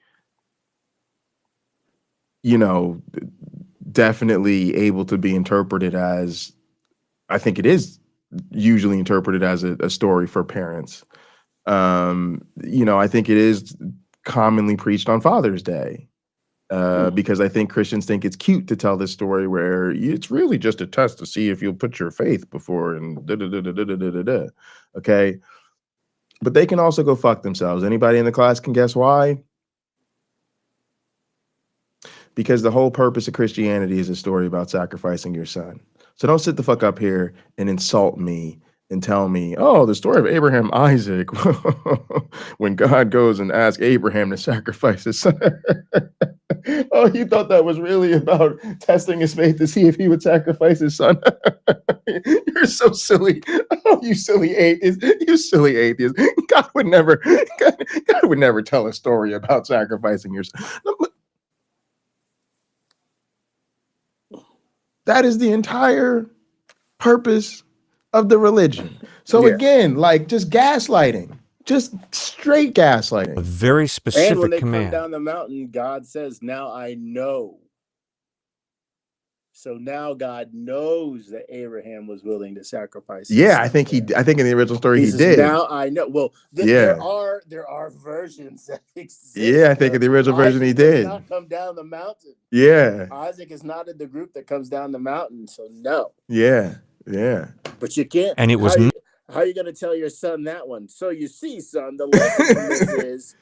definitely able to be interpreted as, I think it is usually interpreted as a story for parents. I think it is commonly preached on Father's Day. Because I think Christians think it's cute to tell this story where it's really just a test to see if you'll put your faith before and da da da da da da da da. Okay. But they can also go fuck themselves. Anybody in the class can guess why? Because the whole purpose of Christianity is a story about sacrificing your son. So don't sit the fuck up here and insult me and tell me, oh, the story of Abraham, Isaac, when God goes and asks Abraham to sacrifice his son. Oh, you thought that was really about testing his faith to see if he would sacrifice his son? You're so silly. Oh, you silly atheist. You silly atheist. God would never tell a story about sacrificing your son. That is the entire purpose of the religion. So again, like, just gaslighting, just straight gaslighting. A very specific And when they command. come down the mountain, God says, now I know. So now God knows that Abraham was willing to sacrifice. Yeah, I think in the original story he says, did. Now I know. Well, there are versions that exist. Yeah, I think in the original version he did. Does not come down the mountain. Yeah. Isaac is not in the group that comes down the mountain, so no. Yeah. Yeah. But you can't. And it was how are you going to tell your son that one? So you see, son, the lesson from this is,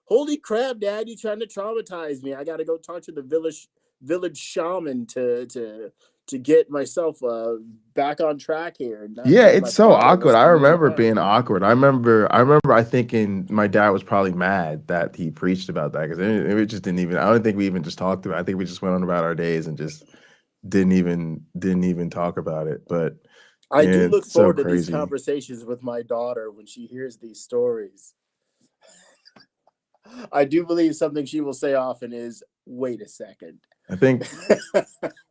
holy crap, Dad, you trying to traumatize me. I got to go talk to the village shaman to get myself back on track here. Yeah, it's so awkward. I remember it being awkward. I remember I thinking my dad was probably mad that he preached about that, because it just didn't even, I don't think we even just talked about it. I think we just went on about our days and just didn't even talk about it. But I do look forward to these conversations with my daughter when she hears these stories. I do believe something she will say often is, wait a second. I think,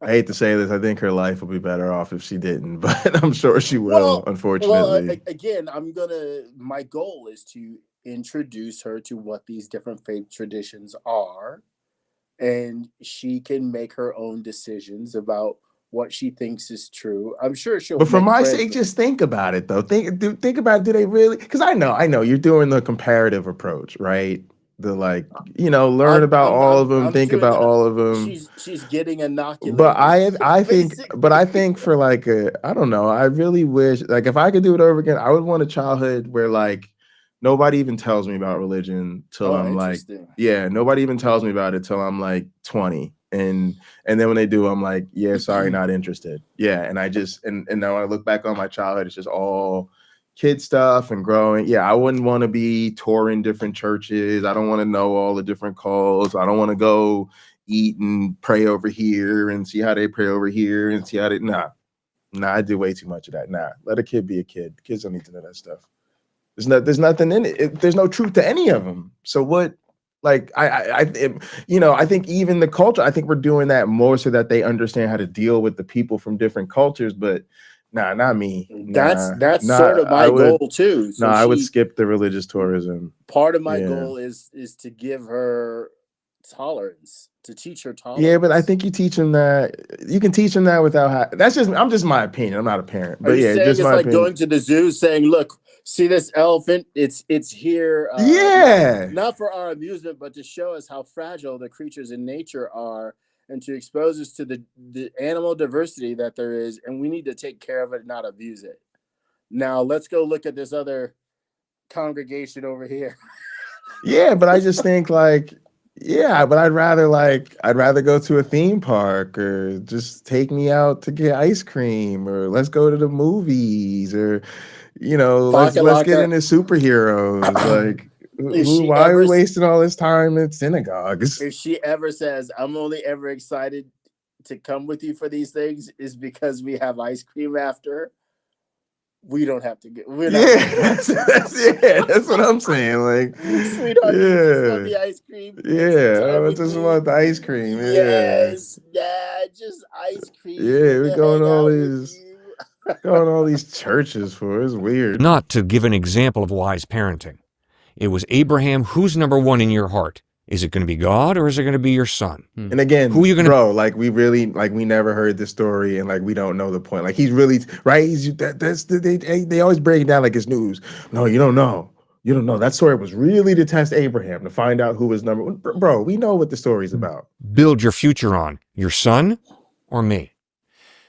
I hate to say this, I think her life will be better off if she didn't, but I'm sure she will, unfortunately. Well, again, my goal is to introduce her to what these different faith traditions are, and she can make her own decisions about what she thinks is true. I'm sure she'll. But for my sake, just think about it, though. Think about, do they really? Because I know you're doing the comparative approach, right? The learn about all of them, think about all of them. She's getting inoculated. But I think for I don't know. I really wish, if I could do it over again, I would want a childhood where nobody even tells me about religion till I'm nobody even tells me about it till I'm 20. And then when they do, I'm like, yeah, sorry, not interested. Yeah. And I just, and now when I look back on my childhood, it's just all kid stuff and growing. Yeah. I wouldn't want to be touring different churches. I don't want to know all the different calls. I don't want to go eat and pray over here and see how they pray over here and see how they, nah, I do way too much of that. Nah, let a kid be a kid. Kids don't need to know that stuff. There's nothing in it. There's no truth to any of them. So what? I think even the culture, I think we're doing that more so that they understand how to deal with the people from different cultures. But nah, not me. That's sort of my goal too. So I would skip the religious tourism. Part of my goal is to give her tolerance, to teach her tolerance. Yeah, but I think you teach them that. You can teach them that without. I'm just my opinion. I'm not a parent. But yeah, just my opinion. Going to the zoo saying, "Look, see this elephant? It's here. Not for our amusement, but to show us how fragile the creatures in nature are, and to expose us to the animal diversity that there is, and we need to take care of it, not abuse it. Now let's go look at this other congregation over here." Yeah, but I just think but I'd rather go to a theme park, or just take me out to get ice cream, or let's go to the movies, or let's get into superheroes. Why are we wasting all this time at synagogues? If she ever says, "I'm only ever excited to come with you for these things," is because we have ice cream after. We don't have to get. That's what I'm saying. Sweetheart, you just want the ice cream. I just want the ice cream. Yes, just ice cream. Yeah, we're going all these. Going to all these churches for it's weird. Not to give an example of wise parenting. It was Abraham, who's number one in your heart? Is it going to be God or is it going to be your son? And again, Who are you gonna- bro, like we really, like we never heard this story and like we don't know the point. Like he's really, right? They always break it down like it's news. No, you don't know. You don't know. That story was really to test Abraham, to find out who was number one. Bro, we know what the story's about. Build your future on? Your son or me?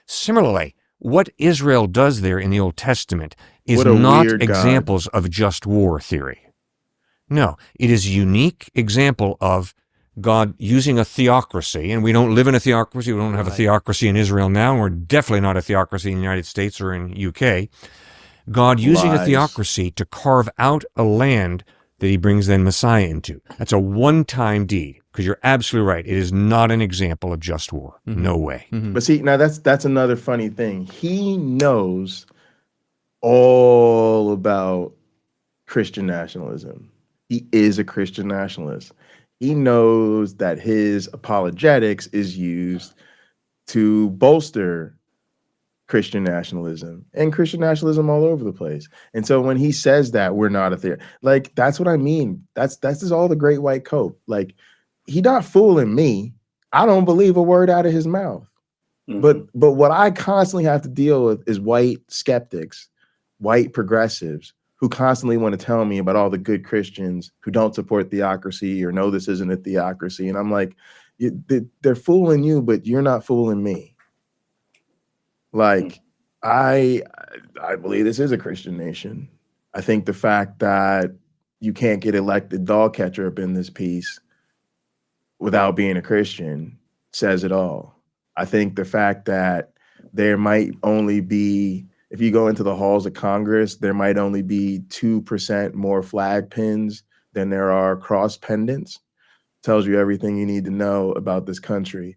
Similarly, what Israel does there in the Old Testament is What a not weird God. examples of just war theory. No, it is a unique example of God using a theocracy, and we don't live in a theocracy. We don't have a theocracy in Israel now. And we're definitely not a theocracy in the United States or in UK. God using a Lies. theocracy to carve out a land that he brings then Messiah into. That's a one-time deed, because you're absolutely right. It is not an example of just war. No way. But see, now that's another funny thing. He knows all about Christian nationalism. He is a Christian nationalist. He knows that his apologetics is used to bolster Christian nationalism and Christian nationalism all over the place. And so when he says that we're not a theory, like that's what I mean. That's just all the great white coat. Like he not fooling me. I don't believe a word out of his mouth. But what I constantly have to deal with is white skeptics, white progressives who constantly want to tell me about all the good Christians who don't support theocracy or know this isn't a theocracy. And I'm like, they're fooling you, but you're not fooling me. Like, I believe this is a Christian nation. I think the fact that you can't get elected dog catcher up in this piece without being a Christian says it all. I think the fact that there might only be, if you go into the halls of Congress, there might only be 2% more flag pins than there are cross pendants, tells you everything you need to know about this country.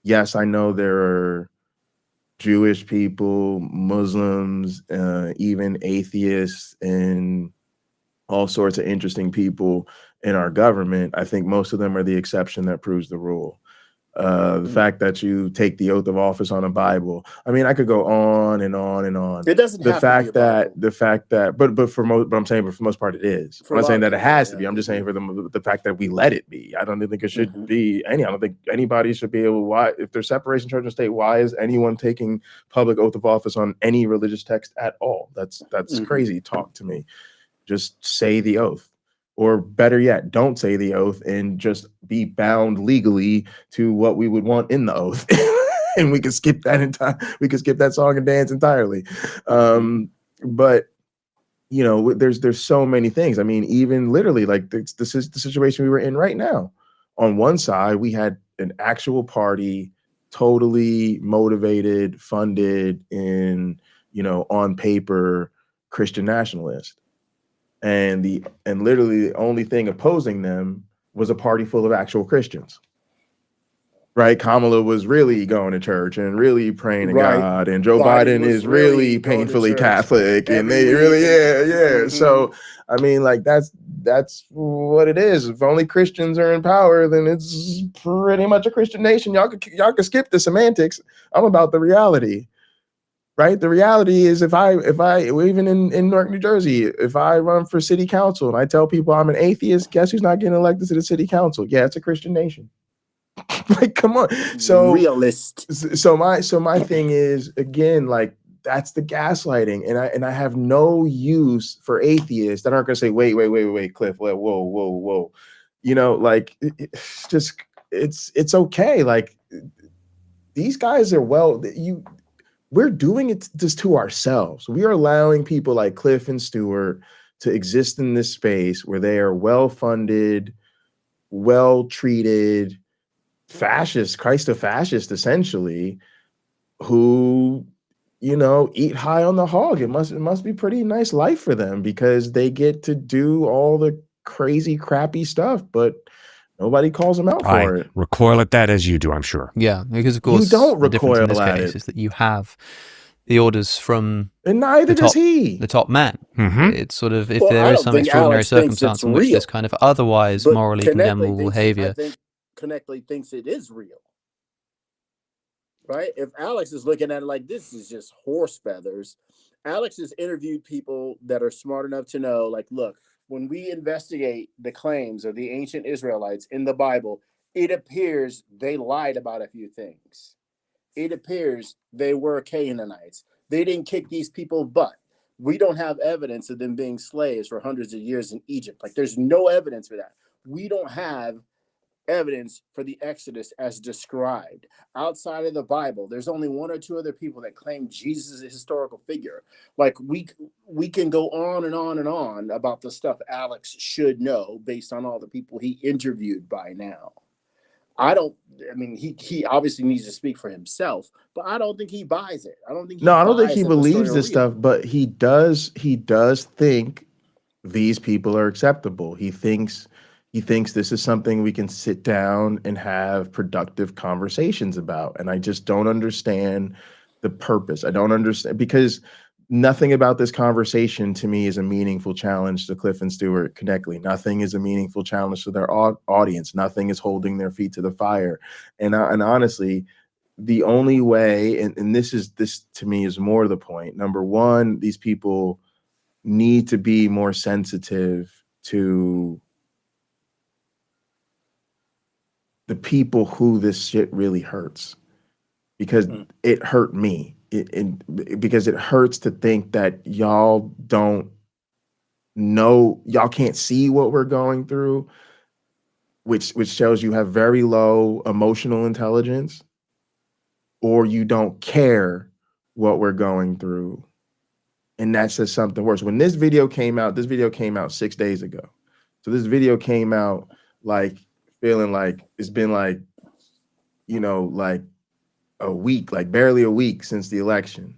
Yes, I know there are Jewish people, Muslims, even atheists, and all sorts of interesting people in our government. I think most of them are the exception that proves the rule. The fact that you take the oath of office on a Bible. I mean, I could go on and on and on. It doesn't have to be a Bible. But for the most part it is. I'm not saying that it has to be. I'm just saying for the fact that we let it be. I don't think it should be any. I don't think anybody should be able. Why, if there's separation of church and state, why is anyone taking public oath of office on any religious text at all? That's crazy talk to me. Just say the oath. Or better yet, don't say the oath and just be bound legally to what we would want in the oath. And we can skip that we can skip that song and dance entirely. But you know, there's so many things. I mean, even literally, like this is the situation we were in right now. On one side, we had an actual party, totally motivated, funded, in, you know, on paper Christian nationalist. And literally the only thing opposing them was a party full of actual Christians. Right? Kamala was really going to church and really praying to God, and Joe Biden is really painfully Catholic, and they really, yeah. So I mean, like that's what it is. If only Christians are in power, then it's pretty much a Christian nation. Y'all can skip the semantics. I'm about the reality. Right. The reality is if I even in Newark, New Jersey, if I run for city council and I tell people I'm an atheist, guess who's not getting elected to the city council? Yeah, it's a Christian nation. Like, come on. So realist. So my thing is, again, like that's the gaslighting. And I have no use for atheists that aren't going to say, wait, Cliff, whoa. You know, like it's okay. Like these guys are we're doing it just to ourselves. We are allowing people like Cliff and Stewart to exist in this space where they are well-funded, well-treated fascists, Christo-fascists, essentially, who, you know, eat high on the hog. It must be pretty nice life for them because they get to do all the crazy, crappy stuff, but nobody calls them out for it. Recoil at that as you do, I'm sure. Yeah, because of course you don't the difference in recoil this at case it. is that you have the orders from And neither does he. the top man. Mhm. It's sort of, if Well, there I is don't some think extraordinary Alex thinks circumstance it's in which real. this kind of otherwise But morally Connectly condemnable thinks- behavior. I think Connectly thinks it is real. right? If Alex is looking at it like this is just horse feathers, Alex has interviewed people that are smart enough to know, like, look, when we investigate the claims of the ancient Israelites in the Bible, it appears they lied about a few things. It appears they were Canaanites. They didn't kick these people butt. We don't have evidence of them being slaves for hundreds of years in Egypt. Like, there's no evidence for that. We don't have evidence for the Exodus as described. Outside of the Bible, there's only one or two other people that claim Jesus is a historical figure. Like, we can go on and on and on about the stuff Alex should know based on all the people he interviewed by now. I mean, he obviously needs to speak for himself, but I don't think he buys it. I don't think No, I don't think buys he that the story believes are this real. stuff, but he does think these people are acceptable. He thinks this is something we can sit down and have productive conversations about. And I just don't understand the purpose. I don't understand, because nothing about this conversation to me is a meaningful challenge to Cliff and Stewart Connectly. Nothing is a meaningful challenge to their audience. Nothing is holding their feet to the fire. And honestly, the only way, and this to me is more the point. Number one, these people need to be more sensitive to the people who this shit really hurts, because it hurt me. Because it hurts to think that y'all don't know, y'all can't see what we're going through, which shows you have very low emotional intelligence, or you don't care what we're going through. And that says something worse. When this video came out 6 days ago. So this video came out like feeling like it's been like, like a week, like barely a week since the election.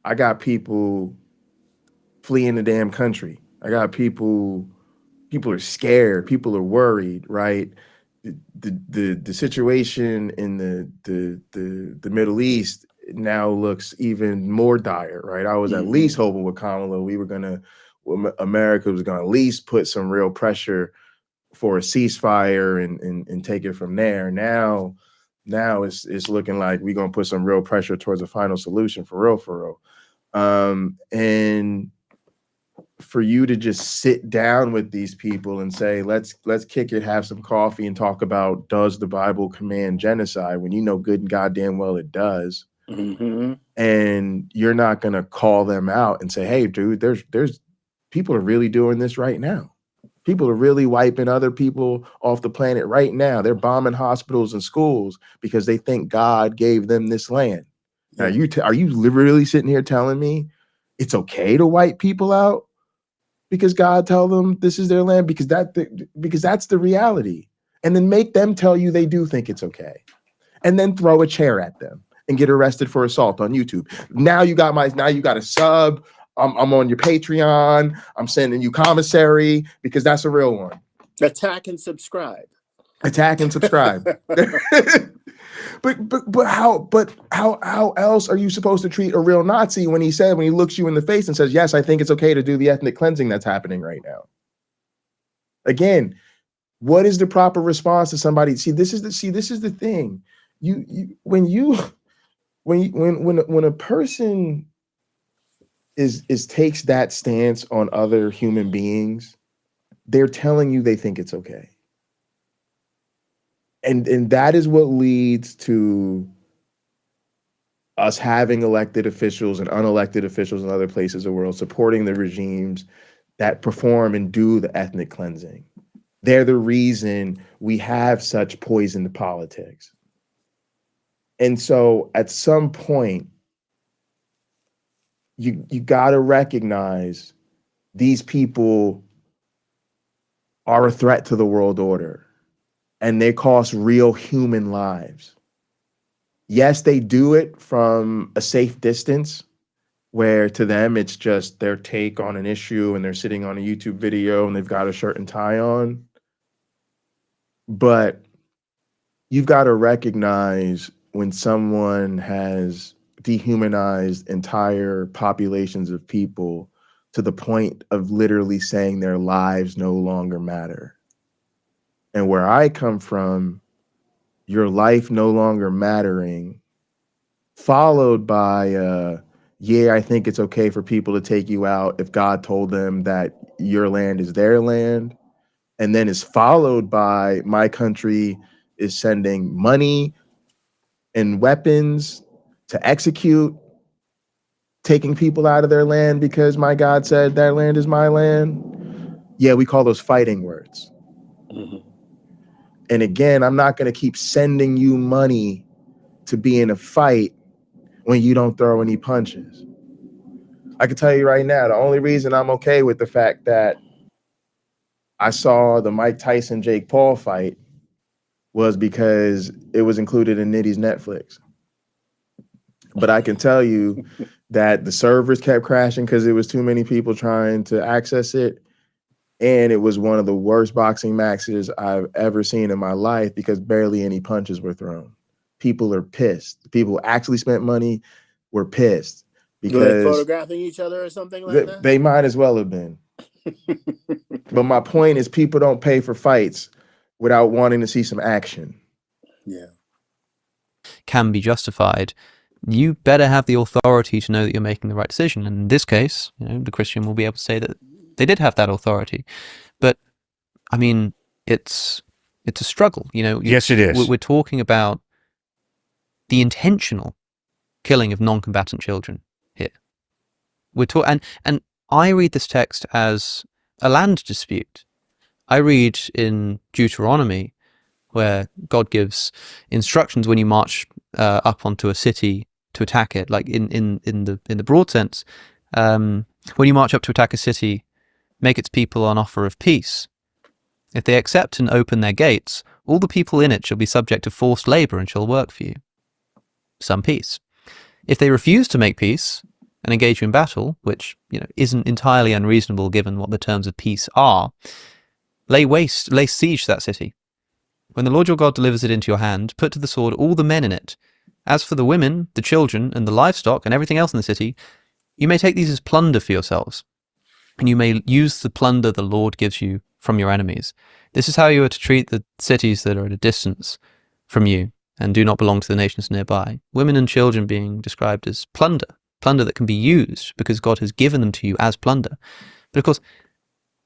I got people fleeing the damn country. I got people are scared. People are worried, right? The situation in the Middle East now looks even more dire, right? I was at least hoping with Kamala America was gonna at least put some real pressure for a ceasefire and take it from there. Now it's looking like we're gonna put some real pressure towards a final solution for real. And for you to just sit down with these people and say, let's kick it, have some coffee, and talk about, does the Bible command genocide, when you know good and goddamn well it does. And you're not gonna call them out and say, hey, dude, there's people are really doing this right now. People are really wiping other people off the planet right now. They're bombing hospitals and schools because they think God gave them this land. Now, are you literally sitting here telling me it's okay to wipe people out because God tell them this is their land? Because that's the reality. And then make them tell you they do think it's okay. And then throw a chair at them and get arrested for assault on YouTube. Now you got a sub. I'm on your Patreon. I'm sending you commissary because that's a real one. Attack and subscribe. But how else are you supposed to treat a real Nazi when he looks you in the face and says, yes, I think it's okay to do the ethnic cleansing that's happening right now? Again, what is the proper response to somebody? This is the thing. When a person takes that stance on other human beings, they're telling you they think it's okay. And that is what leads to us having elected officials and unelected officials in other places of the world supporting the regimes that perform and do the ethnic cleansing. They're the reason we have such poisoned politics. And so at some point, you got to recognize these people are a threat to the world order, and they cost real human lives. Yes, they do it from a safe distance, where to them it's just their take on an issue and they're sitting on a YouTube video and they've got a shirt and tie on. But you've got to recognize when someone has dehumanized entire populations of people to the point of literally saying their lives no longer matter. And where I come from, your life no longer mattering followed by yeah, I think it's okay for people to take you out if God told them that your land is their land, and then is followed by my country is sending money and weapons to execute taking people out of their land because my God said their land is my land. Yeah, we call those fighting words. Mm-hmm. And again, I'm not going to keep sending you money to be in a fight when you don't throw any punches. I can tell you right now, the only reason I'm okay with the fact that I saw the Mike Tyson Jake Paul fight was because it was included in Nitty's Netflix. But I can tell you that the servers kept crashing because it was too many people trying to access it. And it was one of the worst boxing matches I've ever seen in my life because barely any punches were thrown. People are pissed. People who actually spent money were pissed Were they because photographing each other or something like that? they might as well have been. But my point is people don't pay for fights without wanting to see some action. Yeah. Can be justified, you better have the authority to know that you're making the right decision. And in this case, the Christian will be able to say that they did have that authority. But I mean, it's a struggle. Yes, it is. We're talking about the intentional killing of non-combatant children here. And I read this text as a land dispute. I read in Deuteronomy where God gives instructions when you march up onto a city to attack it, like in the broad sense. When you march up to attack a city, make its people an offer of peace. If they accept and open their gates, all the people in it shall be subject to forced labor and shall work for you. Some peace. If they refuse to make peace and engage you in battle, which isn't entirely unreasonable given what the terms of peace are, lay siege to that city. When the Lord your God delivers it into your hand, put to the sword all the men in it. As for the women, the children, and the livestock, and everything else in the city, you may take these as plunder for yourselves, and you may use the plunder the Lord gives you from your enemies. This is how you are to treat the cities that are at a distance from you, and do not belong to the nations nearby. Women and children being described as plunder that can be used because God has given them to you as plunder. But of course,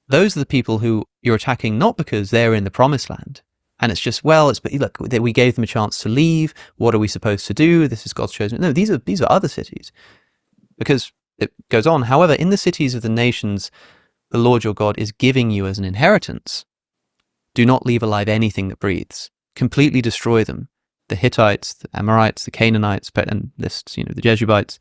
those are the people who you're attacking not because they're in the promised land. And it's just, look, we gave them a chance to leave. What are we supposed to do? This is God's chosen. No, these are other cities. Because it goes on, however, in the cities of the nations, the Lord your God is giving you as an inheritance. Do not leave alive anything that breathes. Completely destroy them. The Hittites, the Amorites, the Canaanites, and lists, the Jebusites,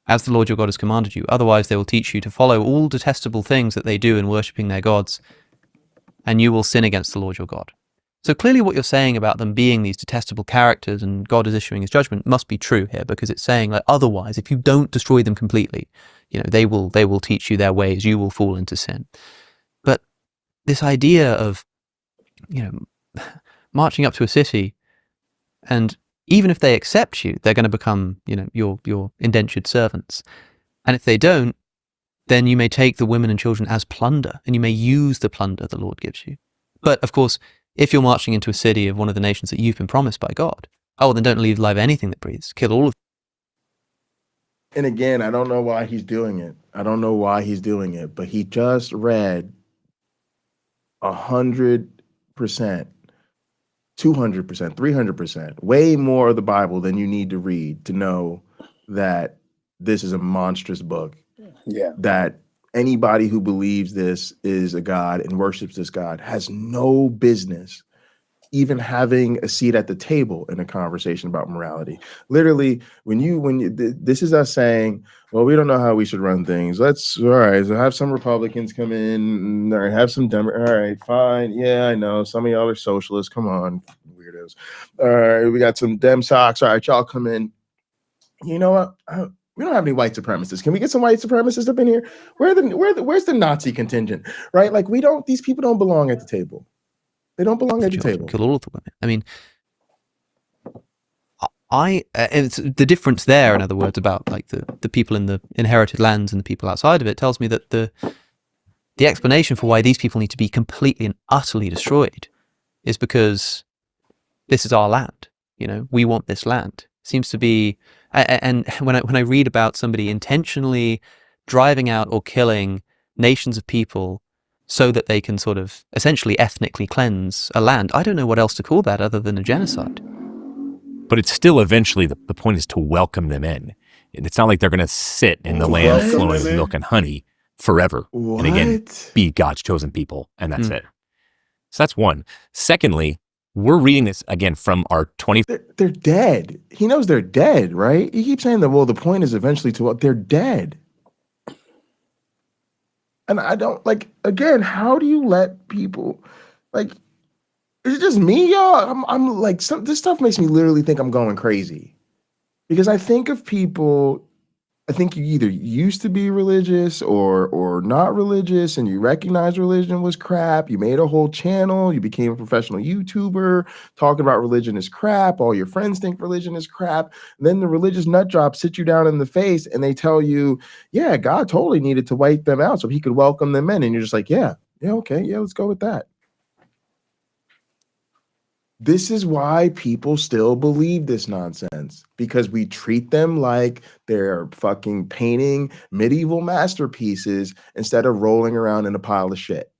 as the Lord your God has commanded you. Otherwise, they will teach you to follow all detestable things that they do in worshipping their gods, and you will sin against the Lord your God. So clearly what you're saying about them being these detestable characters and God is issuing his judgment must be true here, because it's saying otherwise, if you don't destroy them completely, they will teach you their ways, you will fall into sin. But this idea of, marching up to a city, and even if they accept you, they're going to become, your indentured servants. And if they don't, then you may take the women and children as plunder, and you may use the plunder the Lord gives you. But of course, if you're marching into a city of one of the nations that you've been promised by God, then don't leave alive anything that breathes. Kill all of them. And again, I don't know why he's doing it. But he just read 100%, 200%, 300%, way more of the Bible than you need to read to know that this is a monstrous book. Yeah. That anybody who believes this is a God and worships this God has no business even having a seat at the table in a conversation about morality. Literally, this is us saying, well, we don't know how we should run things. All right, so have some Republicans come in, or have some Democrats. All right, fine. Yeah, I know. Some of y'all are socialists. Come on, weirdos. All right, we got some Dem socks. All right, y'all come in. You know what? We don't have any white supremacists. Can we get some white supremacists up in here? Where's the Nazi contingent? Right? These people don't belong at the table. They don't belong at the table. Kill all of the women. I mean, it's the difference there, in other words, about the people in the inherited lands and the people outside of it, tells me that the explanation for why these people need to be completely and utterly destroyed is because this is our land. We want this land. seems to be, and when I read about somebody intentionally driving out or killing nations of people so that they can sort of essentially ethnically cleanse a land, I don't know what else to call that other than a genocide. But it's still eventually the point is to welcome them in. It's not like they're going to sit in the land welcome flowing them with in? milk and honey forever. What? And again, be God's chosen people, and that's it. So that's one. Secondly, we're reading this again from our 20. They're dead. He knows they're dead, right? He keeps saying that, well, the point is eventually to, they're dead. And I don't, like, again, how do you let people, like, is it just me, y'all? I'm like, this stuff makes me literally think I'm going crazy. Because I think of people, I think you either used to be religious or not religious, and you recognize religion was crap. You made a whole channel. You became a professional YouTuber talking about religion is crap. All your friends think religion is crap. And then the religious nut jobs sit you down in the face and they tell you, yeah, God totally needed to wipe them out so he could welcome them in. And you're just like, yeah, okay, yeah, let's go with that. This is why people still believe this nonsense, because we treat them like they're fucking painting medieval masterpieces instead of rolling around in a pile of shit.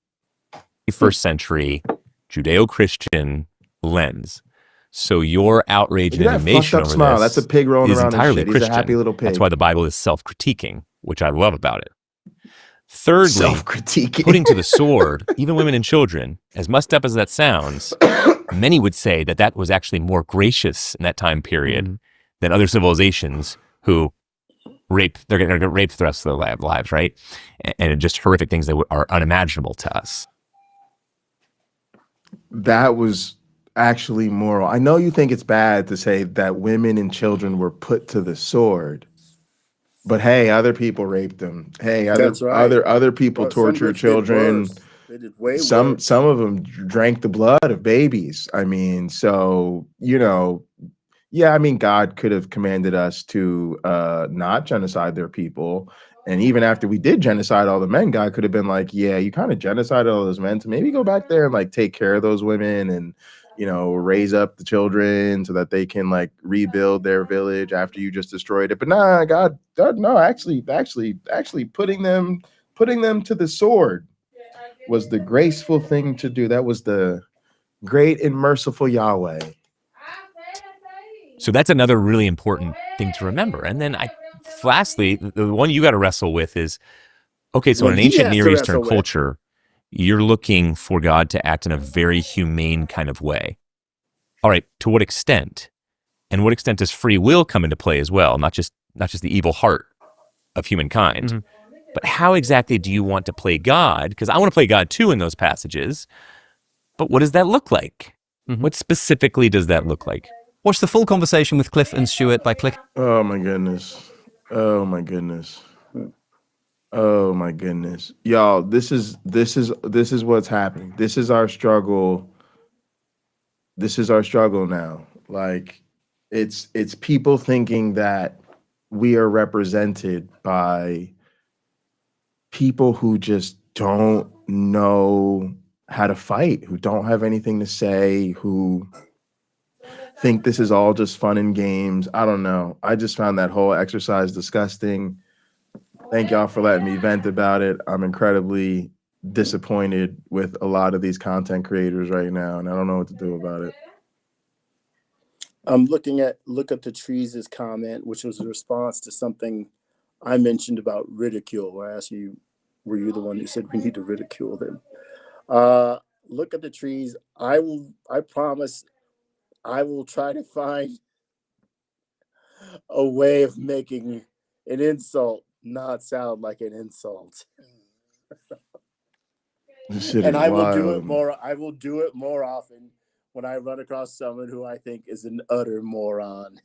First century Judeo-Christian lens. So your outrage and Look at that animation fucked up over smile. this That's a pig rolling is around in entirely shit. He's Christian. a happy little pig. That's why the Bible is self-critiquing, which I love about it. Thirdly, Self-critiquing. putting to the sword, even women and children, as messed up as that sounds, many would say that that was actually more gracious in that time period than other civilizations who they're going to get raped the rest of their lives, right? And just horrific things that are unimaginable to us. That was actually moral. I know you think it's bad to say that women and children were put to the sword, but hey, other people raped them. Hey, That's right. other people Some tortured bitch did children. worse. They did way Some worse. of them drank the blood of babies. I mean, so, you know, yeah, I mean, God could have commanded us to not genocide their people. And even after we did genocide all the men, God could have been like, yeah, you kind of genocided all those men, to maybe go back there and like take care of those women and, you know, raise up the children so that they can like rebuild their village after you just destroyed it. But nah, God no, actually putting them to the sword was the graceful thing to do. That was the great and merciful Yahweh. So that's another really important thing to remember. And then lastly, the one you got to wrestle with is, okay, so in an ancient Near Eastern culture, you're looking for God to act in a very humane kind of way. All right, to what extent? And what extent does free will come into play as well? Not just the evil heart of humankind. But how exactly do you want to play God? Because I want to play God too in those passages. But what does that look like? What specifically does that look like? Watch the full conversation with Cliff and Stuart by clicking. Oh my goodness. Oh my goodness. Oh my goodness. Y'all, this is what's happening. This is our struggle. This is our struggle now. Like it's people thinking that we are represented by people who just don't know how to fight, who don't have anything to say, who think this is all just fun and games. I don't know. I just found that whole exercise disgusting. Thank y'all for letting me vent about it. I'm incredibly disappointed with a lot of these content creators right now, and I don't know what to do about it. I'm looking at LookAtTheTrees' comment, which was a response to something I mentioned about ridicule. I asked you, were you the one who said we need to ridicule them? LookAtTheTrees, I promise I will try to find a way of making an insult not sound like an insult. And I will do it more. I will do it more often when I run across someone who I think is an utter moron,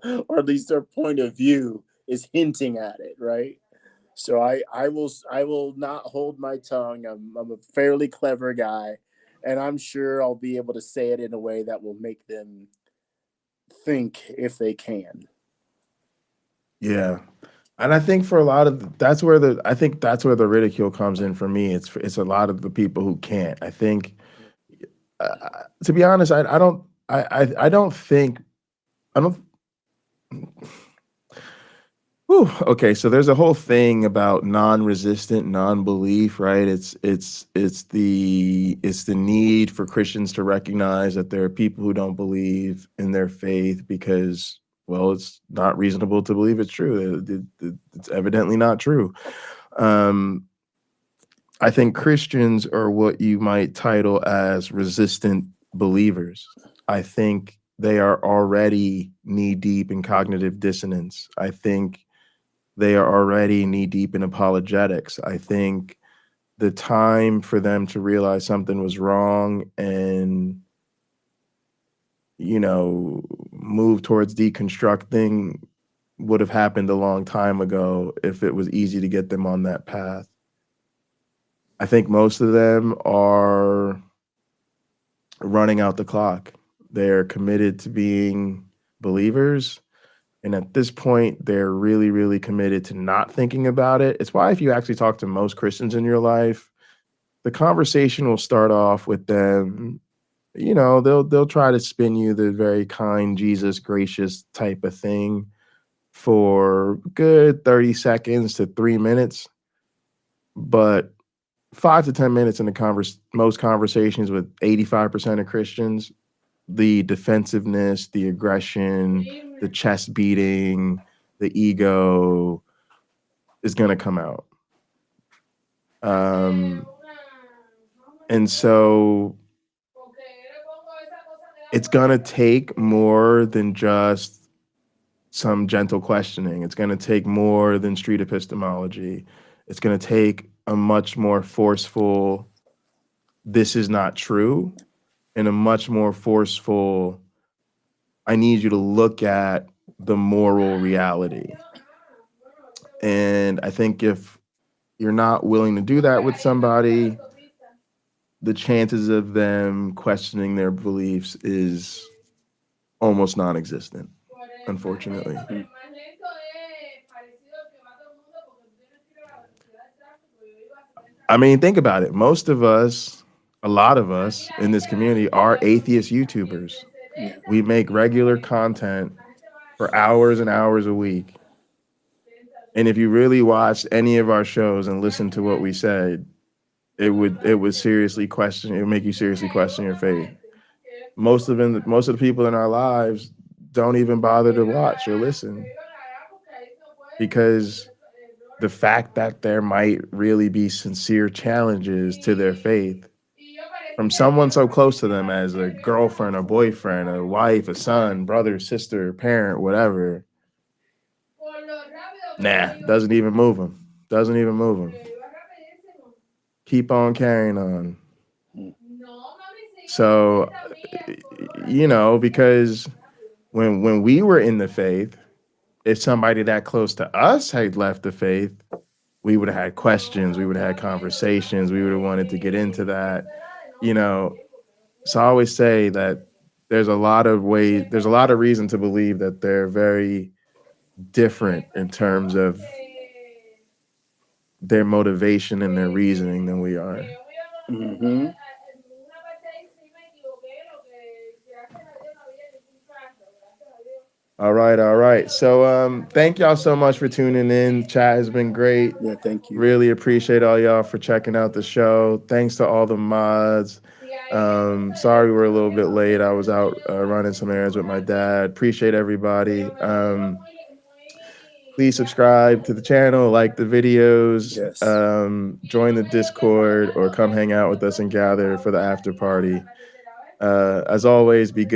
or at least their point of view is hinting at it, right? So I will not hold my tongue. I'm a fairly clever guy, and I'm sure I'll be able to say it in a way that will make them think if they can. Yeah. And I think for a lot of that's where the ridicule comes in for me. It's a lot of the people who can't. I think to be honest, I don't think I don't. Whew, okay, so there's a whole thing about non-resistant non-belief, right? It's the need for Christians to recognize that there are people who don't believe in their faith because, well, it's not reasonable to believe it's true. It's evidently not true. I think Christians are what you might title as resistant believers. I think they are already knee-deep in cognitive dissonance. I think they are already knee-deep in apologetics. I think the time for them to realize something was wrong and, move towards deconstructing would have happened a long time ago if it was easy to get them on that path. I think most of them are running out the clock. They're committed to being believers. And at this point, they're really, really committed to not thinking about it. It's why if you actually talk to most Christians in your life, the conversation will start off with them, they'll try to spin you the very kind, Jesus, gracious type of thing for good 30 seconds to 3 minutes. But 5 to 10 minutes in most conversations with 85% of Christians, the defensiveness, the aggression, the chest beating, the ego is going to come out. And so it's going to take more than just some gentle questioning. It's going to take more than street epistemology. It's going to take a much more forceful, this is not true, and a much more forceful, I need you to look at the moral reality. And I think if you're not willing to do that with somebody, the chances of them questioning their beliefs is almost non-existent, unfortunately. I mean, think about it. Most of us, a lot of us in this community are atheist YouTubers. We make regular content for hours and hours a week. And if you really watched any of our shows and listened to what we said, it would seriously question, it would make you seriously question your faith. Most of the people in our lives don't even bother to watch or listen because the fact that there might really be sincere challenges to their faith from someone so close to them as a girlfriend, a boyfriend, a wife, a son, brother, sister, parent, whatever, doesn't even move them. Doesn't even move them. Keep on carrying on. So, because when we were in the faith, if somebody that close to us had left the faith, we would have had questions, we would have had conversations, we would have wanted to get into that, So I always say that there's a lot of reason to believe that they're very different in terms of their motivation and their reasoning than we are. Mm-hmm. All right. So thank y'all so much for tuning in. Chat has been great. Yeah, thank you. Really appreciate all y'all for checking out the show. Thanks to all the mods. Sorry we're a little bit late. I was out running some errands with my dad. Appreciate everybody. Please subscribe to the channel, like the videos, Yes. join the Discord, or come hang out with us and gather for the after party. As always, be good.